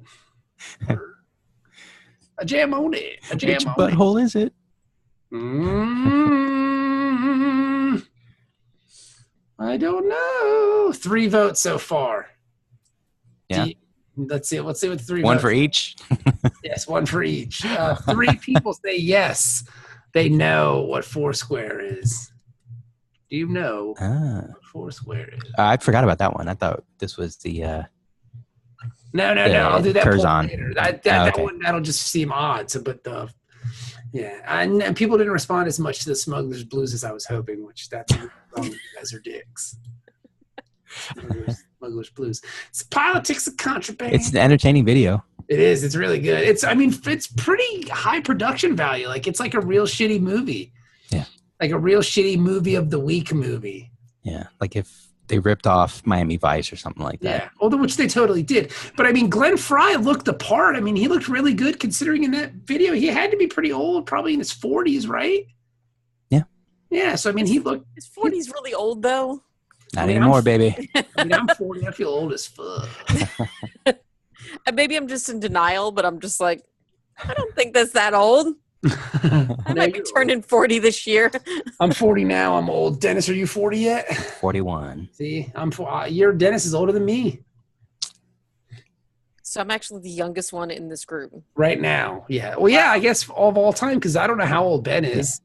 Speaker 2: A jam on it. A jam
Speaker 3: Which
Speaker 2: on
Speaker 3: butthole is it?
Speaker 2: I don't know. 3 votes so far.
Speaker 3: Yeah.
Speaker 2: Let's see what the 3
Speaker 3: One
Speaker 2: votes
Speaker 3: for each?
Speaker 2: Yes, 1 for each. 3 people say yes. They know what Foursquare is. Do you know what Foursquare is.
Speaker 3: I forgot about that one. I thought this was the.
Speaker 2: No. I'll do that
Speaker 3: Curzon.
Speaker 2: later. That
Speaker 3: okay.
Speaker 2: one, that'll just seem odd. So, but and people didn't respond as much to the Smuggler's Blues as I was hoping, which that's wrong. You guys are dicks. Smuggler's Blues. It's politics of contraband.
Speaker 3: It's an entertaining video.
Speaker 2: It is. It's really good. It's pretty high production value. Like it's like a real shitty movie.
Speaker 3: Yeah.
Speaker 2: Like a real shitty movie of the week movie.
Speaker 3: Yeah. Like if they ripped off Miami Vice or something like that.
Speaker 2: Yeah. Although which they totally did. But I mean, Glenn Fry looked the part. I mean, he looked really good considering in that video he had to be pretty old, probably in his 40s, right?
Speaker 3: Yeah.
Speaker 2: Yeah. So I mean, he looked.
Speaker 1: His 40s really old though.
Speaker 3: Not anymore, baby.
Speaker 2: I'm 40. I feel old as fuck.
Speaker 1: Maybe I'm just in denial, but I'm just like, I don't think that's that old. I might be turning 40 this year.
Speaker 2: I'm 40 now. I'm old. Dennis, are you 40 yet?
Speaker 3: 41.
Speaker 2: See, Dennis is older than me.
Speaker 1: So I'm actually the youngest one in this group.
Speaker 2: Right now. Yeah. Well, yeah, I guess of all time, because I don't know how old Ben is.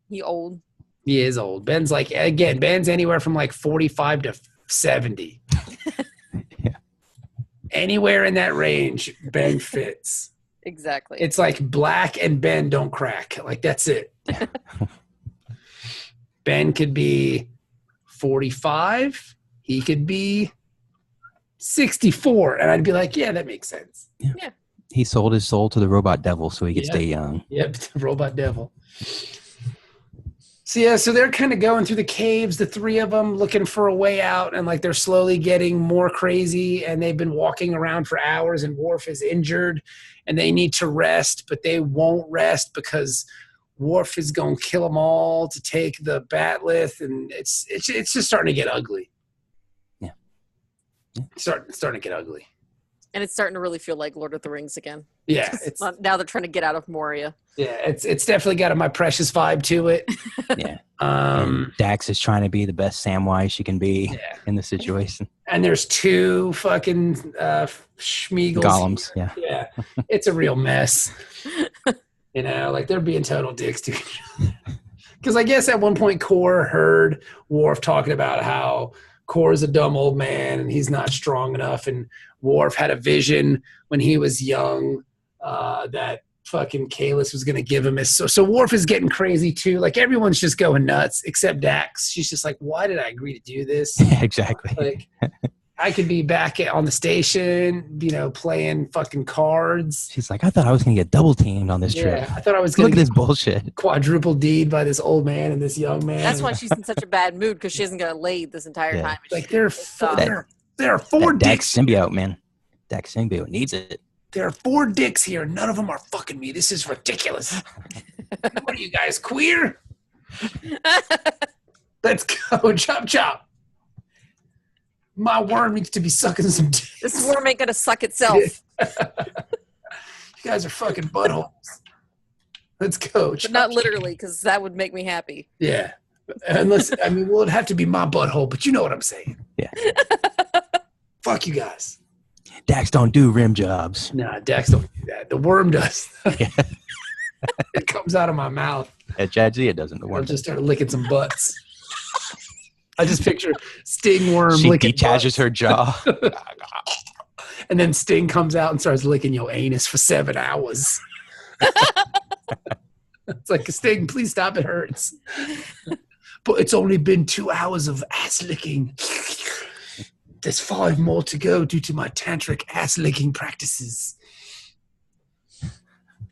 Speaker 1: He old.
Speaker 2: He is old. Ben's anywhere from like 45 to 70.
Speaker 3: Yeah.
Speaker 2: Anywhere in that range, Ben fits.
Speaker 1: Exactly.
Speaker 2: It's like Black and Ben don't crack. Like, that's it. Ben could be 45. He could be 64. And I'd be like, yeah, that makes sense.
Speaker 1: Yeah.
Speaker 3: He sold his soul to the robot devil so he could stay young.
Speaker 2: Yep, the robot devil. So they're kind of going through the caves, the three of them, looking for a way out, and like they're slowly getting more crazy, and they've been walking around for hours, and Worf is injured, and they need to rest, but they won't rest because Worf is going to kill them all to take the Batleth, and it's just starting to get ugly.
Speaker 3: Yeah.
Speaker 2: Starting to get ugly.
Speaker 1: And it's starting to really feel like Lord of the Rings again.
Speaker 2: Yeah.
Speaker 1: Now they're trying to get out of Moria.
Speaker 2: Yeah, it's definitely got a My Precious vibe to it.
Speaker 3: Yeah. Dax is trying to be the best Samwise she can be in the situation.
Speaker 2: And there's two fucking Schmeagles.
Speaker 3: Golems, yeah.
Speaker 2: Yeah. It's a real mess. You know, like they're being total dicks to each other. Because I guess at one point Kor heard Worf talking about how Kor's a dumb old man and he's not strong enough, and Worf had a vision when he was young that fucking Kahless was going to give him his. So Worf is getting crazy too. Like everyone's just going nuts except Dax. She's just like, why did I agree to do this?
Speaker 3: Yeah, exactly.
Speaker 2: Like I could be back on the station, you know, playing fucking cards.
Speaker 3: She's like, I thought I was going to get double teamed on this trip.
Speaker 2: I thought I was going
Speaker 3: Look
Speaker 2: to
Speaker 3: at this bullshit.
Speaker 2: quadruple deed by this old man and this young man.
Speaker 1: That's why she's in such a bad mood, because she hasn't got laid this entire time.
Speaker 2: Like there are four
Speaker 3: Dax
Speaker 2: dicks.
Speaker 3: symbiote, man. Dax symbiote needs it.
Speaker 2: There are 4 dicks here. None of them are fucking me. This is ridiculous. What are you guys, queer? Let's go. Chop, chop. My worm needs to be sucking some dicks.
Speaker 1: This worm ain't gonna suck itself.
Speaker 2: You guys are fucking buttholes. Let's go.
Speaker 1: But not literally, because that would make me happy.
Speaker 2: Yeah. Unless, well, it'd have to be my butthole, but you know what I'm saying.
Speaker 3: Yeah.
Speaker 2: Fuck you guys.
Speaker 3: Dax don't do rim jobs.
Speaker 2: Nah, Dax don't do that. The worm does. It comes out of my mouth.
Speaker 3: At Jadzia doesn't. The worm
Speaker 2: I'll just start licking some butts. I just picture Sting worm
Speaker 3: she
Speaker 2: licking
Speaker 3: detaches her jaw.
Speaker 2: and then Sting comes out and starts licking your anus for 7 hours. It's like, Sting, please stop. It hurts. But it's only been 2 hours of ass licking. There's 5 more to go due to my tantric ass licking practices.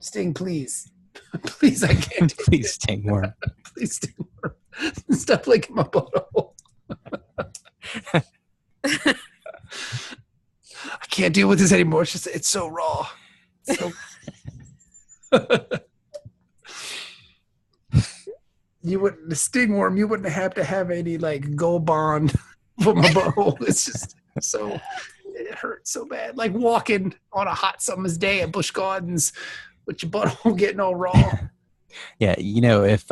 Speaker 2: Sting, please. Please, I can't.
Speaker 3: Please, Sting worm.
Speaker 2: Please, Sting worm. Stop licking my butthole. I can't deal with this anymore. It's so raw. So the sting worm, you wouldn't have to have any like gold bond for my butthole. It's just it hurts so bad. Like walking on a hot summer's day at Busch Gardens with your butthole getting all raw.
Speaker 3: Yeah, you know, if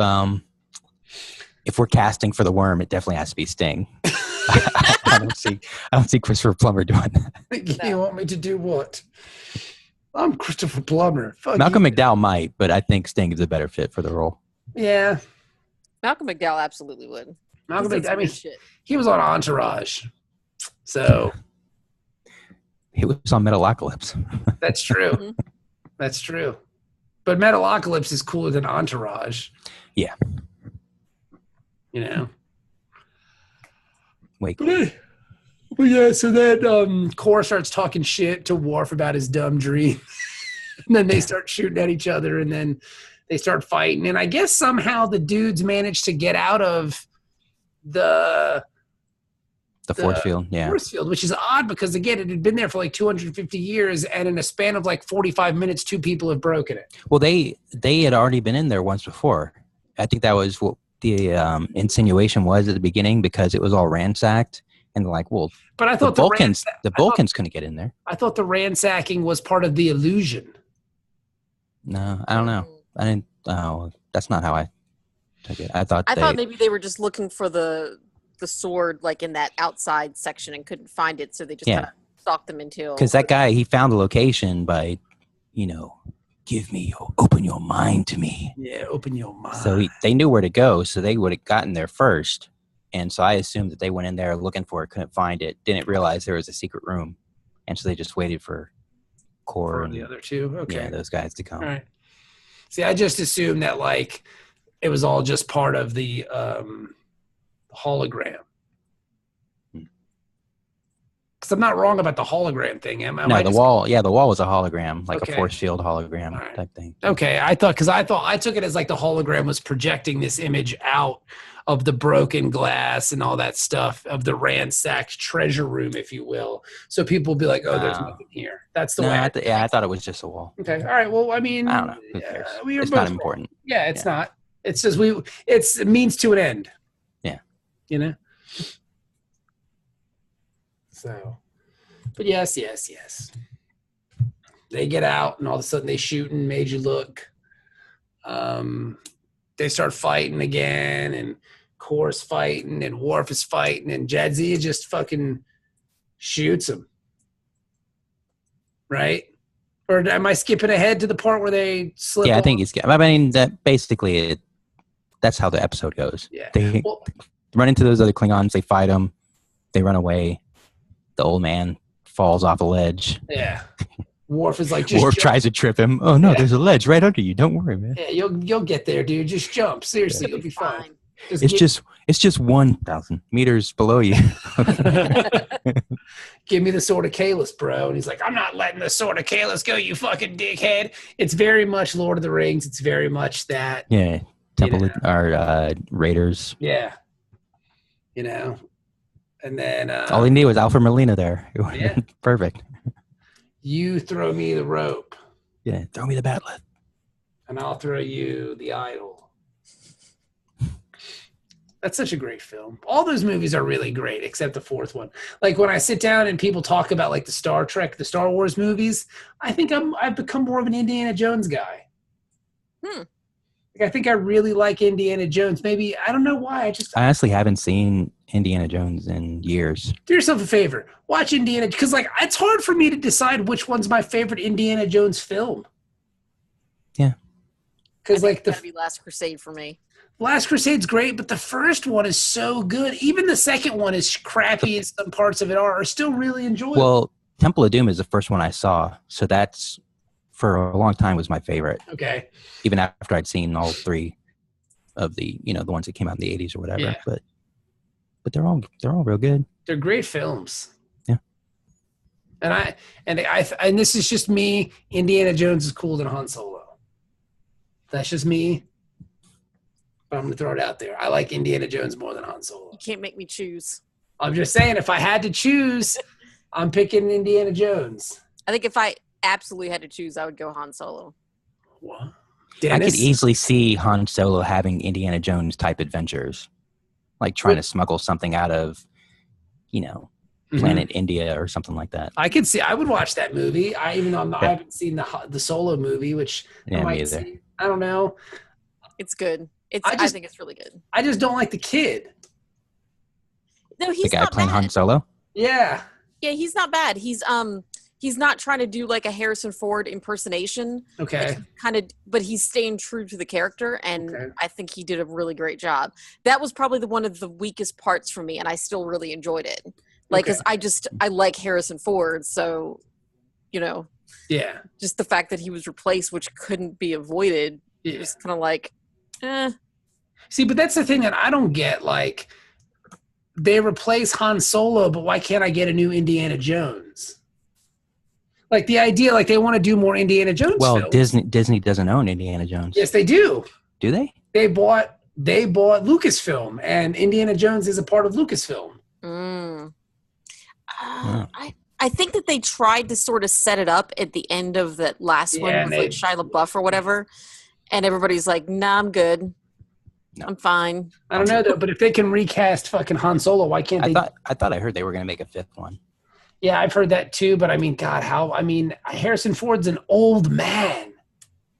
Speaker 3: we're casting for the worm, it definitely has to be Sting. I don't see Christopher Plummer doing that.
Speaker 2: You want me to do what? I'm Christopher Plummer. Fuck
Speaker 3: Malcolm
Speaker 2: you.
Speaker 3: McDowell might, but I think Sting is a better fit for the role.
Speaker 2: Yeah.
Speaker 1: Malcolm McDowell absolutely would.
Speaker 2: Malcolm
Speaker 1: He's
Speaker 2: X,
Speaker 1: done
Speaker 2: I
Speaker 1: some
Speaker 2: mean,
Speaker 1: good shit.
Speaker 2: he was on Entourage. So
Speaker 3: He was on Metalocalypse.
Speaker 2: that's true.
Speaker 1: Mhm.
Speaker 2: That's true. But Metalocalypse is cooler than Entourage.
Speaker 3: Yeah.
Speaker 2: You know?
Speaker 3: Wait.
Speaker 2: But yeah, so then Core starts talking shit to Worf about his dumb dream. And then they start shooting at each other, and then they start fighting. And I guess somehow the dudes managed to get out of the
Speaker 3: force field. Yeah.
Speaker 2: force field, which is odd because, again, it had been there for like 250 years, and in a span of like 45 minutes, 2 people have broken it.
Speaker 3: Well, they had already been in there once before. I think that was what the insinuation was at the beginning, because it was all ransacked, and they're like, well,
Speaker 2: But I
Speaker 3: the
Speaker 2: thought
Speaker 3: Vulcans couldn't get in there.
Speaker 2: I thought the ransacking was part of the illusion.
Speaker 3: No, I don't know. I didn't. Oh, that's not how I took it. I thought
Speaker 1: Maybe they were just looking for the sword, like in that outside section, and couldn't find it, so they just kind of stalked them until.
Speaker 3: Because that guy, he found the location by, open your mind to me.
Speaker 2: Yeah, open your mind.
Speaker 3: So they knew where to go, so they would have gotten there first. And so I assumed that they went in there looking for it, couldn't find it, didn't realize there was a secret room, and so they just waited for Core and
Speaker 2: the other two. Okay,
Speaker 3: yeah, those guys to come.
Speaker 2: All right. See, I just assumed that like it was all just part of the hologram. Because I'm not wrong about the hologram thing.
Speaker 3: The wall. Yeah, the wall was a hologram, like
Speaker 2: Okay.
Speaker 3: a force field hologram
Speaker 2: All right.
Speaker 3: type thing.
Speaker 2: Okay, I took it as like the hologram was projecting this image out of the broken glass and all that stuff of the ransacked treasure room, if you will. So people will be like, "Oh, there's nothing here." That's the way.
Speaker 3: I thought it was just a wall.
Speaker 2: Okay, all right. Well, I mean,
Speaker 3: I don't know. Who cares? It's
Speaker 2: both
Speaker 3: not
Speaker 2: wrong.
Speaker 3: important.
Speaker 2: Yeah, it's not. It's just it's a means to an end.
Speaker 3: Yeah.
Speaker 2: You know? So, but yes. They get out, and all of a sudden they shoot and made you look. They start fighting again, and Core's fighting, and Worf is fighting, and Jadzia just fucking shoots him. Right? Or am I skipping ahead to the part where they slip?
Speaker 3: Yeah, I think I mean, that basically that's how the episode goes.
Speaker 2: Yeah.
Speaker 3: They run into those other Klingons. They fight them. They run away. The old man falls off a ledge.
Speaker 2: Yeah. Worf is like,
Speaker 3: Worf tries to trip him. Oh no, there's a ledge right under you. Don't worry, man.
Speaker 2: Yeah, you'll get there, dude. Just jump. Seriously, you'll be fine.
Speaker 3: It's just 1,000 meters below you.
Speaker 2: Give me the sword of Kahless, bro. And he's like, I'm not letting the sword of Kahless go, you fucking dickhead. It's very much Lord of the Rings. It's very much that.
Speaker 3: Yeah, Temple or Raiders.
Speaker 2: Yeah. You know, and then
Speaker 3: all he needed was Alpha Molina there.
Speaker 2: Yeah.
Speaker 3: Perfect.
Speaker 2: You throw me the rope.
Speaker 3: Yeah, throw me the bat'leth.
Speaker 2: And I'll throw you the idol. That's such a great film. All those movies are really great, except the fourth one. Like when I sit down and people talk about like the Star Trek, the Star Wars movies, I think I've become more of an Indiana Jones guy. Like, I think I really like Indiana Jones. Maybe, I don't know why. I
Speaker 3: honestly haven't seen Indiana Jones in years.
Speaker 2: Do yourself a favor. Watch Indiana, because like it's hard for me to decide which one's my favorite Indiana Jones film.
Speaker 3: Yeah.
Speaker 2: Because like
Speaker 1: it's gotta be Last Crusade for me.
Speaker 2: Last Crusade's great, but the first one is so good. Even the second one is crappy, and some parts of it are still really enjoyable.
Speaker 3: Well, Temple of Doom is the first one I saw, so that's for a long time was my favorite.
Speaker 2: Okay.
Speaker 3: Even after I'd seen all three of the the ones that came out in the 80s or whatever.
Speaker 2: Yeah.
Speaker 3: But they're all real good.
Speaker 2: They're great films.
Speaker 3: Yeah.
Speaker 2: And this is just me. Indiana Jones is cooler than Han Solo. That's just me. But I'm going to throw it out there. I like Indiana Jones more than Han Solo.
Speaker 1: You can't make me choose.
Speaker 2: I'm just saying, if I had to choose, I'm picking Indiana Jones.
Speaker 1: I think if I absolutely had to choose, I would go Han Solo.
Speaker 2: What?
Speaker 3: I could easily see Han Solo having Indiana Jones type adventures, like trying to smuggle something out of, planet India or something like that.
Speaker 2: I could see. I would watch that movie. I haven't seen the Solo movie, which
Speaker 3: me either.
Speaker 2: see. I don't know.
Speaker 1: It's good. I think it's really good.
Speaker 2: I just don't like the kid.
Speaker 1: No, he's
Speaker 3: the guy
Speaker 1: not
Speaker 3: playing
Speaker 1: bad.
Speaker 3: Han Solo.
Speaker 2: Yeah.
Speaker 1: Yeah, he's not bad. He's he's not trying to do like a Harrison Ford impersonation.
Speaker 2: Okay.
Speaker 1: But he's staying true to the character, and
Speaker 2: Okay.
Speaker 1: I think he did a really great job. That was probably one of the weakest parts for me, and I still really enjoyed it. Like,
Speaker 2: Okay.
Speaker 1: because I like Harrison Ford, so, you know,
Speaker 2: Yeah.
Speaker 1: just the fact that he was replaced, which couldn't be avoided,
Speaker 2: Yeah.
Speaker 1: it was kind of like,
Speaker 2: See, but that's the thing that I don't get. Like, they replace Han Solo, but why can't I get a new Indiana Jones? Like, the idea, like, they want to do more Indiana Jones
Speaker 3: Well,
Speaker 2: films.
Speaker 3: Disney doesn't own Indiana Jones.
Speaker 2: Yes, they do.
Speaker 3: Do they?
Speaker 2: They bought Lucasfilm, and Indiana Jones is a part of Lucasfilm.
Speaker 1: I think that they tried to sort of set it up at the end of that last one with like Shia LaBeouf or whatever, and everybody's like, "Nah, I'm good.
Speaker 3: No.
Speaker 1: I'm fine."
Speaker 2: I don't know though, but if they can recast fucking Han Solo, why can't they?
Speaker 3: I thought I heard they were going to make a 5th one.
Speaker 2: Yeah, I've heard that too, but I mean, God, Harrison Ford's an old man.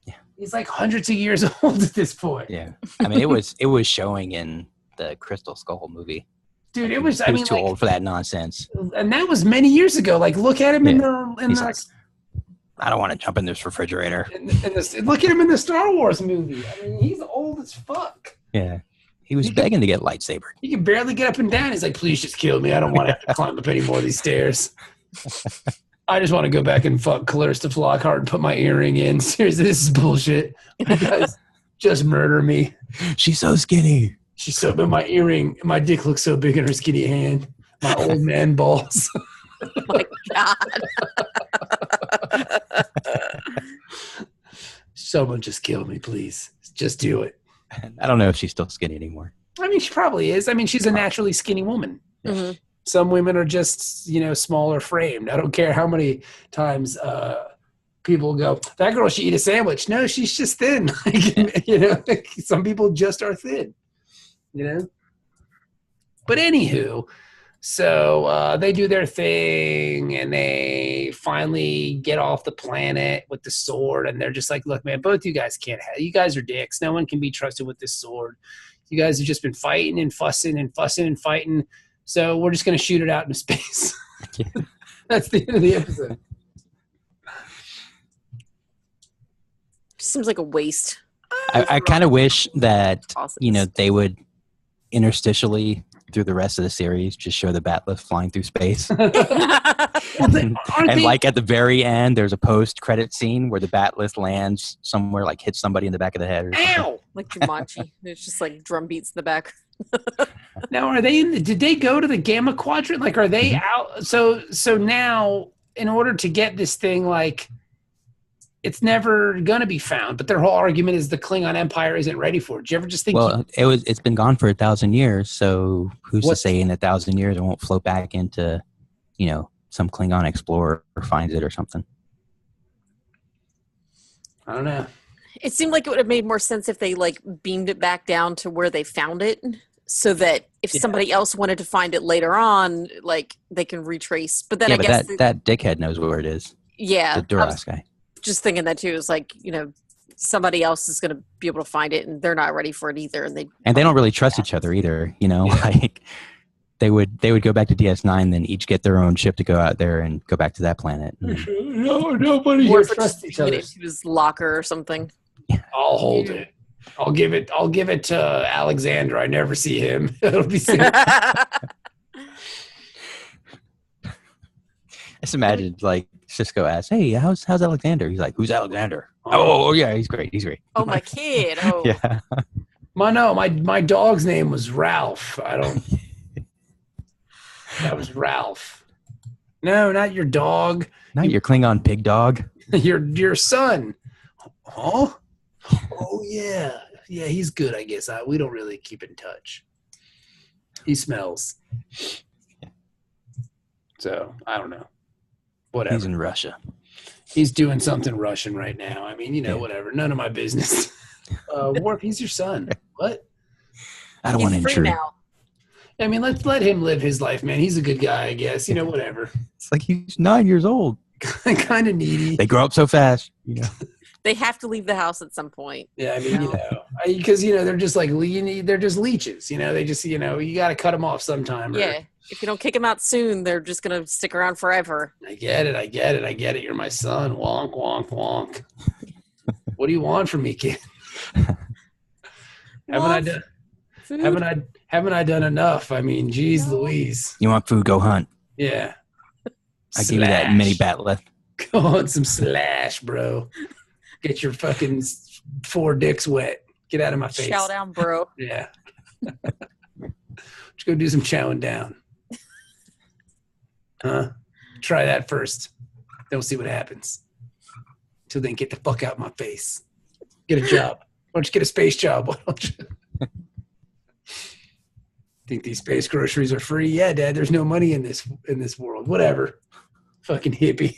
Speaker 3: Yeah.
Speaker 2: He's like hundreds of years old at this point.
Speaker 3: Yeah. I mean, it was showing in the Crystal Skull movie.
Speaker 2: Dude,
Speaker 3: He was too old for that nonsense.
Speaker 2: And that was many years ago. Like, look at him in the
Speaker 3: like, I don't want to jump in this refrigerator.
Speaker 2: Look at him in the Star Wars movie. I mean, he's old as fuck.
Speaker 3: Yeah. He was begging to get lightsaber.
Speaker 2: He can barely get up and down. He's like, please just kill me. I don't want to have to climb up any more of these stairs. I just want to go back and fuck Calista Flockhart and put my earring in. Seriously, this is bullshit. You guys just murder me.
Speaker 3: She's so skinny.
Speaker 2: She's so big. My earring, my dick looks so big in her skinny hand. My old man balls.
Speaker 1: Oh my God.
Speaker 2: Someone just kill me, please. Just do it.
Speaker 3: I don't know if she's still skinny anymore.
Speaker 2: I mean, she probably is. I mean, she's a naturally skinny woman.
Speaker 1: Mm-hmm.
Speaker 2: Some women are just, smaller framed. I don't care how many times people go, that girl should eat a sandwich. No, she's just thin. Some people just are thin. But anywho, so they do their thing and they finally get off the planet with the sword, and they're just like, look, man, both you guys you guys are dicks. No one can be trusted with this sword. You guys have just been fighting and fussing and fighting. So we're just going to shoot it out into space. That's the end of the episode.
Speaker 1: Seems like a waste.
Speaker 3: I kind of wish that,
Speaker 1: Process.
Speaker 3: they would interstitially through the rest of the series just show the Bat'leth flying through space. And like at the very end, there's a post-credit scene where the Bat'leth lands somewhere, like hits somebody in the back of the head or something.
Speaker 2: Ow!
Speaker 1: Like Jumanji. There's just like drum beats in the back.
Speaker 2: Now, are they did they go to the Gamma Quadrant? Like, are they out? So now, in order to get this thing, like, it's never going to be found. But their whole argument is the Klingon Empire isn't ready for it. Did you ever just think?
Speaker 3: Well, it's been gone for 1,000 years. So who's to say in 1,000 years it won't float back into, some Klingon explorer finds it or something?
Speaker 2: I don't know.
Speaker 1: It seemed like it would have made more sense if they like beamed it back down to where they found it, so that if somebody else wanted to find it later on, like they can retrace. But then I guess
Speaker 3: that dickhead knows where it is.
Speaker 1: Yeah,
Speaker 3: the Duras guy.
Speaker 1: Just thinking that too is like somebody else is going to be able to find it, and they're not ready for it either, and they
Speaker 3: don't really trust each other either. Like they would go back to DS9, then each get their own ship to go out there and go back to that planet.
Speaker 2: No, nobody here trusts each other.
Speaker 1: To his locker or something.
Speaker 2: I'll hold it. I'll give it to Alexander. I never see him. It'll be sick.
Speaker 3: Just imagine, like, Cisco asks, "Hey, how's Alexander?" He's like, "Who's Alexander?" Oh yeah, he's great.
Speaker 1: Oh, my kid. Oh
Speaker 3: yeah.
Speaker 2: My dog's name was Ralph. That was Ralph. No, not your dog.
Speaker 3: Not your Klingon pig dog.
Speaker 2: Your son. Huh? Oh yeah, he's good. I guess we don't really keep in touch. He smells. So I don't know. Whatever.
Speaker 3: He's in Russia.
Speaker 2: He's doing something Russian right now. I mean, whatever. None of my business. Worf, he's your son. What?
Speaker 3: I don't want to intrude.
Speaker 1: Now.
Speaker 2: I mean, let's let him live his life, man. He's a good guy, I guess. Whatever.
Speaker 3: It's like he's 9 years old.
Speaker 2: Kind of needy.
Speaker 3: They grow up so fast.
Speaker 1: They have to leave the house at some point.
Speaker 2: Yeah, I mean, because they're just like they're just leeches. They just you got to cut them off sometime.
Speaker 1: Yeah, if you don't kick them out soon, they're just gonna stick around forever.
Speaker 2: I get it. You're my son. Wonk, wonk, wonk. What do you want from me, kid? Haven't I done enough? I mean, geez, Louise.
Speaker 3: You want food? Go hunt.
Speaker 2: Yeah.
Speaker 3: I give you that mini bat left.
Speaker 2: Go on some slash, bro. Get your fucking 4 dicks wet. Get out of my face.
Speaker 1: Chow down, bro.
Speaker 2: Yeah. Let's go do some chowing down. Huh? Try that first. Then we'll see what happens. Till then, get the fuck out of my face. Get a job. Why don't you get a space job? Why don't you? Think these space groceries are free? Yeah, Dad. There's no money in this world. Whatever. Fucking hippie.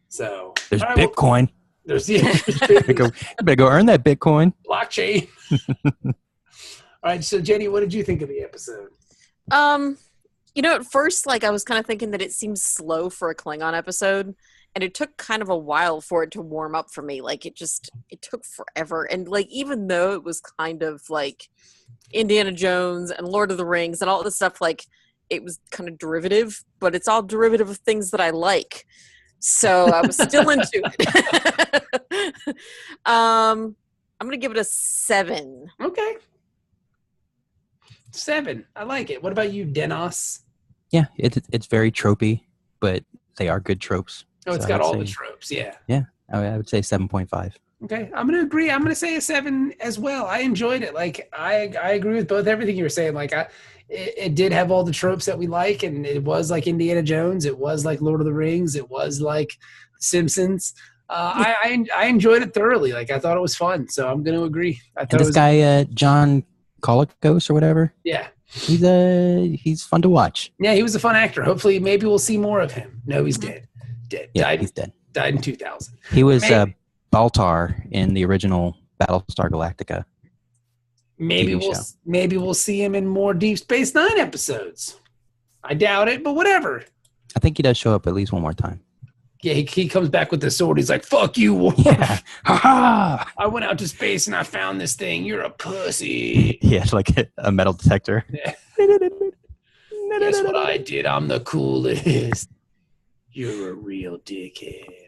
Speaker 2: So
Speaker 3: there's Bitcoin.
Speaker 2: There's
Speaker 3: better go earn that Bitcoin.
Speaker 2: Blockchain. All right. So Jenny, what did you think of the episode?
Speaker 1: At first, I was kind of thinking that it seemed slow for a Klingon episode, and it took kind of a while for it to warm up for me. It took forever. And even though it was kind of like Indiana Jones and Lord of the Rings and all this stuff, it was kind of derivative, but it's all derivative of things that I like. So I was still into it. I'm going to give it a 7.
Speaker 2: Okay. 7. I like it. What about you, Denos?
Speaker 3: Yeah, it's very tropey, but they are good tropes.
Speaker 2: Oh, it's got all the tropes, yeah.
Speaker 3: Yeah, I would say 7.5.
Speaker 2: Okay, I'm going to agree. I'm going to say a 7 as well. I enjoyed it. I agree with everything you were saying. It did have all the tropes that we like, and it was like Indiana Jones. It was like Lord of the Rings. It was like Simpsons. I enjoyed it thoroughly. I thought it was fun, so I'm going to agree.
Speaker 3: Guy, John Colicos or whatever.
Speaker 2: Yeah.
Speaker 3: He's fun to watch.
Speaker 2: Yeah, he was a fun actor. Hopefully, maybe we'll see more of him. No, he's dead.
Speaker 3: Yeah, he's dead.
Speaker 2: Died in 2000.
Speaker 3: He was Baltar in the original Battlestar Galactica.
Speaker 2: Maybe we'll see him in more Deep Space Nine episodes. I doubt it, but whatever.
Speaker 3: I think he does show up at least one more time.
Speaker 2: Yeah, he comes back with the sword. He's like, "Fuck you, Worf.
Speaker 3: Yeah. Ha-ha!
Speaker 2: I went out to space and I found this thing. You're a pussy."
Speaker 3: Yeah, it's like a metal detector.
Speaker 2: Yeah. Guess what I did? I'm the coolest. You're a real dickhead.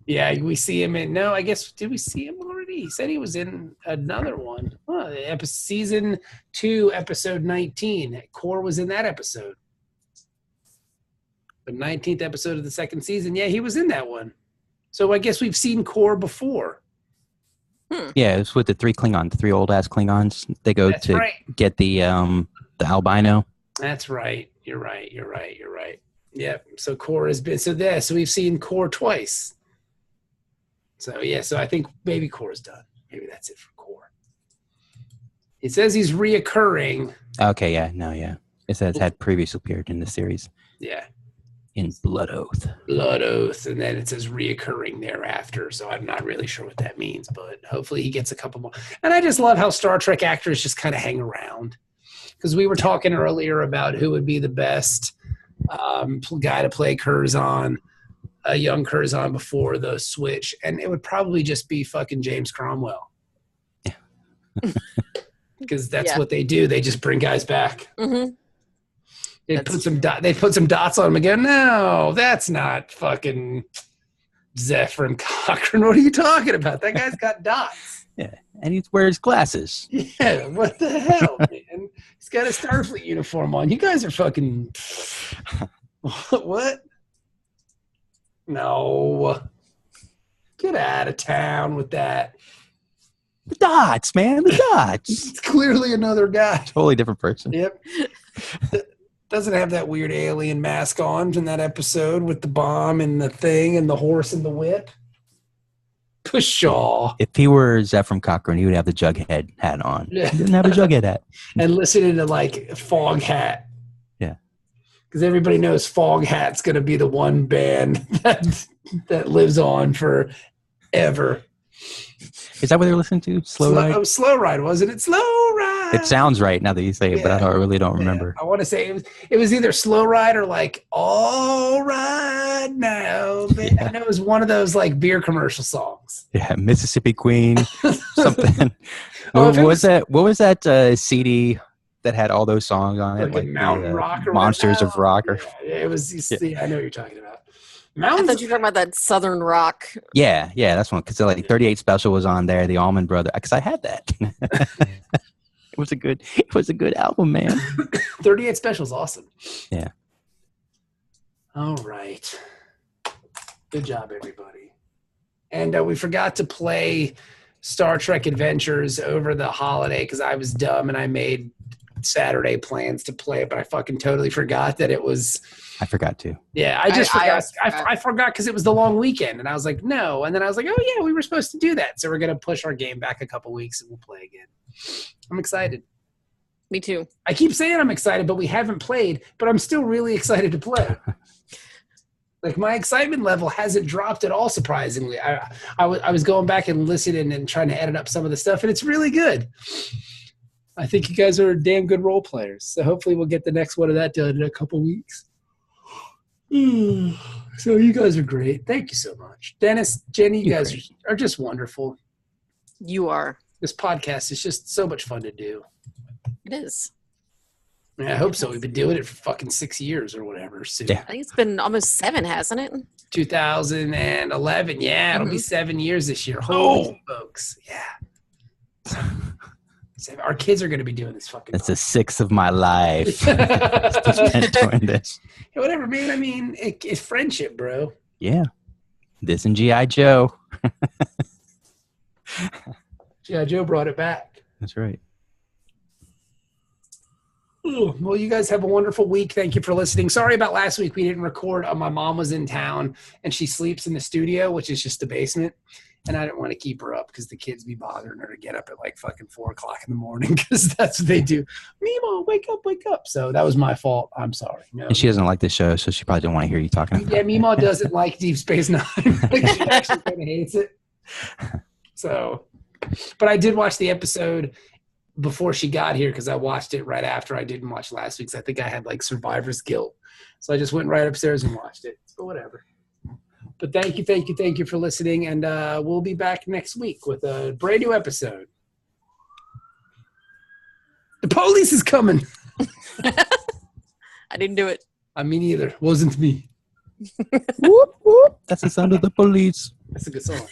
Speaker 2: Yeah, we see him in. No, I guess did we see him already? He said he was in another one. Oh, season 2, episode 19. Core was in that episode. The 19th episode of the second season. Yeah, he was in that one. So I guess we've seen Core before.
Speaker 3: Yeah, it's with the 3 Klingons, the 3 old ass Klingons. They go get the albino.
Speaker 2: That's right. You're right. Yep. So Core has been so we've seen Core twice. So yeah, so I think maybe Core's done. Maybe that's it for Core. It says he's reoccurring.
Speaker 3: Okay, yeah, no, yeah. It says had previously appeared in the series.
Speaker 2: Yeah.
Speaker 3: In Blood Oath.
Speaker 2: Blood Oath, and then it says reoccurring thereafter. So I'm not really sure what that means, but hopefully he gets a couple more. And I just love how Star Trek actors just kind of hang around. Because we were talking earlier about who would be the best guy to play Curzon, a young Curzon before the switch, and it would probably just be fucking James Cromwell. Yeah. Because that's what they do. They just bring guys back. Mm-hmm. They put some dots on him and go, no, that's not fucking Zephyr Cochrane. What are you talking about? That guy's got dots.
Speaker 3: Yeah, and he wears glasses.
Speaker 2: Yeah, what the hell, man? He's got a Starfleet uniform on. You guys are fucking... What? No. Get out of town with that.
Speaker 3: The dots, man. The dots.
Speaker 2: It's clearly another guy.
Speaker 3: Totally different person.
Speaker 2: Yep. Doesn't have that weird alien mask on in that episode with the bomb and the thing and the horse and the whip. Pshaw.
Speaker 3: If he were Zephyr Cochrane, he would have the Jughead hat on.
Speaker 2: Yeah.
Speaker 3: He didn't have a Jughead hat.
Speaker 2: And listening to Fog Hat.
Speaker 3: Yeah.
Speaker 2: Because everybody knows Fog Hat's going to be the one band that lives on forever.
Speaker 3: Is that what they're listening to? Slow Ride?
Speaker 2: Oh, Slow Ride, wasn't it? Slow Ride.
Speaker 3: It sounds right now that you say it, but I really don't remember.
Speaker 2: I want to say it was either Slow Ride or like All Right Now. I know it was one of those like beer commercial songs.
Speaker 3: Yeah, Mississippi Queen, something.
Speaker 2: Oh,
Speaker 3: what was that? What was that CD that had all those songs on it?
Speaker 2: Like Mountain Rock or
Speaker 3: Monsters of Rock.
Speaker 2: It was. I know what you're talking about.
Speaker 1: I thought you were talking about that Southern Rock.
Speaker 3: Yeah, that's one. Because like 38 Special was on there, the Allman Brothers. Because I had that. It was a good album, man.
Speaker 2: 38 Special is awesome.
Speaker 3: Yeah.
Speaker 2: All right. Good job, everybody. And we forgot to play Star Trek Adventures over the holiday because I was dumb and I made Saturday plans to play it, but I fucking totally forgot that it was.
Speaker 3: I forgot to.
Speaker 2: Yeah, I forgot. I forgot because it was the long weekend, and I was like, no. And then I was like, oh yeah, we were supposed to do that, so we're gonna push our game back a couple weeks and we'll play again. I'm excited.
Speaker 1: Me too.
Speaker 2: I keep saying I'm excited, but we haven't played. But I'm still really excited to play. Like my excitement level hasn't dropped at all. Surprisingly, I was going back and listening and trying to edit up some of the stuff, and it's really good. I think you guys are damn good role players. So hopefully we'll get the next one of that done in a couple weeks. So you guys are great. Thank you so much. Dennis, Jenny, you guys are just wonderful.
Speaker 1: You are.
Speaker 2: This podcast is just so much fun to do.
Speaker 1: It is.
Speaker 2: Yeah, I hope so. We've been doing it for fucking 6 years or whatever. Soon.
Speaker 3: Yeah.
Speaker 1: I think it's been almost 7, hasn't it?
Speaker 2: 2011. Yeah, it'll be 7 years this year. Holy folks. Yeah. Our kids are going to be doing this fucking.
Speaker 3: That's the 6th of my life. Spent doing this.
Speaker 2: Yeah, whatever, man. I mean, it's friendship, bro.
Speaker 3: Yeah. This and G.I. Joe.
Speaker 2: G.I. Joe brought it back.
Speaker 3: That's right.
Speaker 2: Ooh, well, you guys have a wonderful week. Thank you for listening. Sorry about last week. We didn't record. My mom was in town, and she sleeps in the studio, which is just the basement. And I didn't want to keep her up because the kids be bothering her to get up at like fucking 4 o'clock in the morning because that's what they do. Mima, wake up, wake up. So that was my fault. I'm sorry. No.
Speaker 3: And she doesn't like this show, so she probably don't want to hear you talking about it.
Speaker 2: Yeah, Mima doesn't like Deep Space Nine. Like, she actually kind of hates it. So, but I did watch the episode before she got here because I watched it right after I didn't watch last week's. I think I had like survivor's guilt. So I just went right upstairs and watched it. So whatever. But thank you for listening, and we'll be back next week with a brand new episode. The police is coming.
Speaker 1: I didn't do it.
Speaker 2: Me neither. Wasn't me.
Speaker 3: Whoop, whoop. That's the sound of the police.
Speaker 2: That's a good song.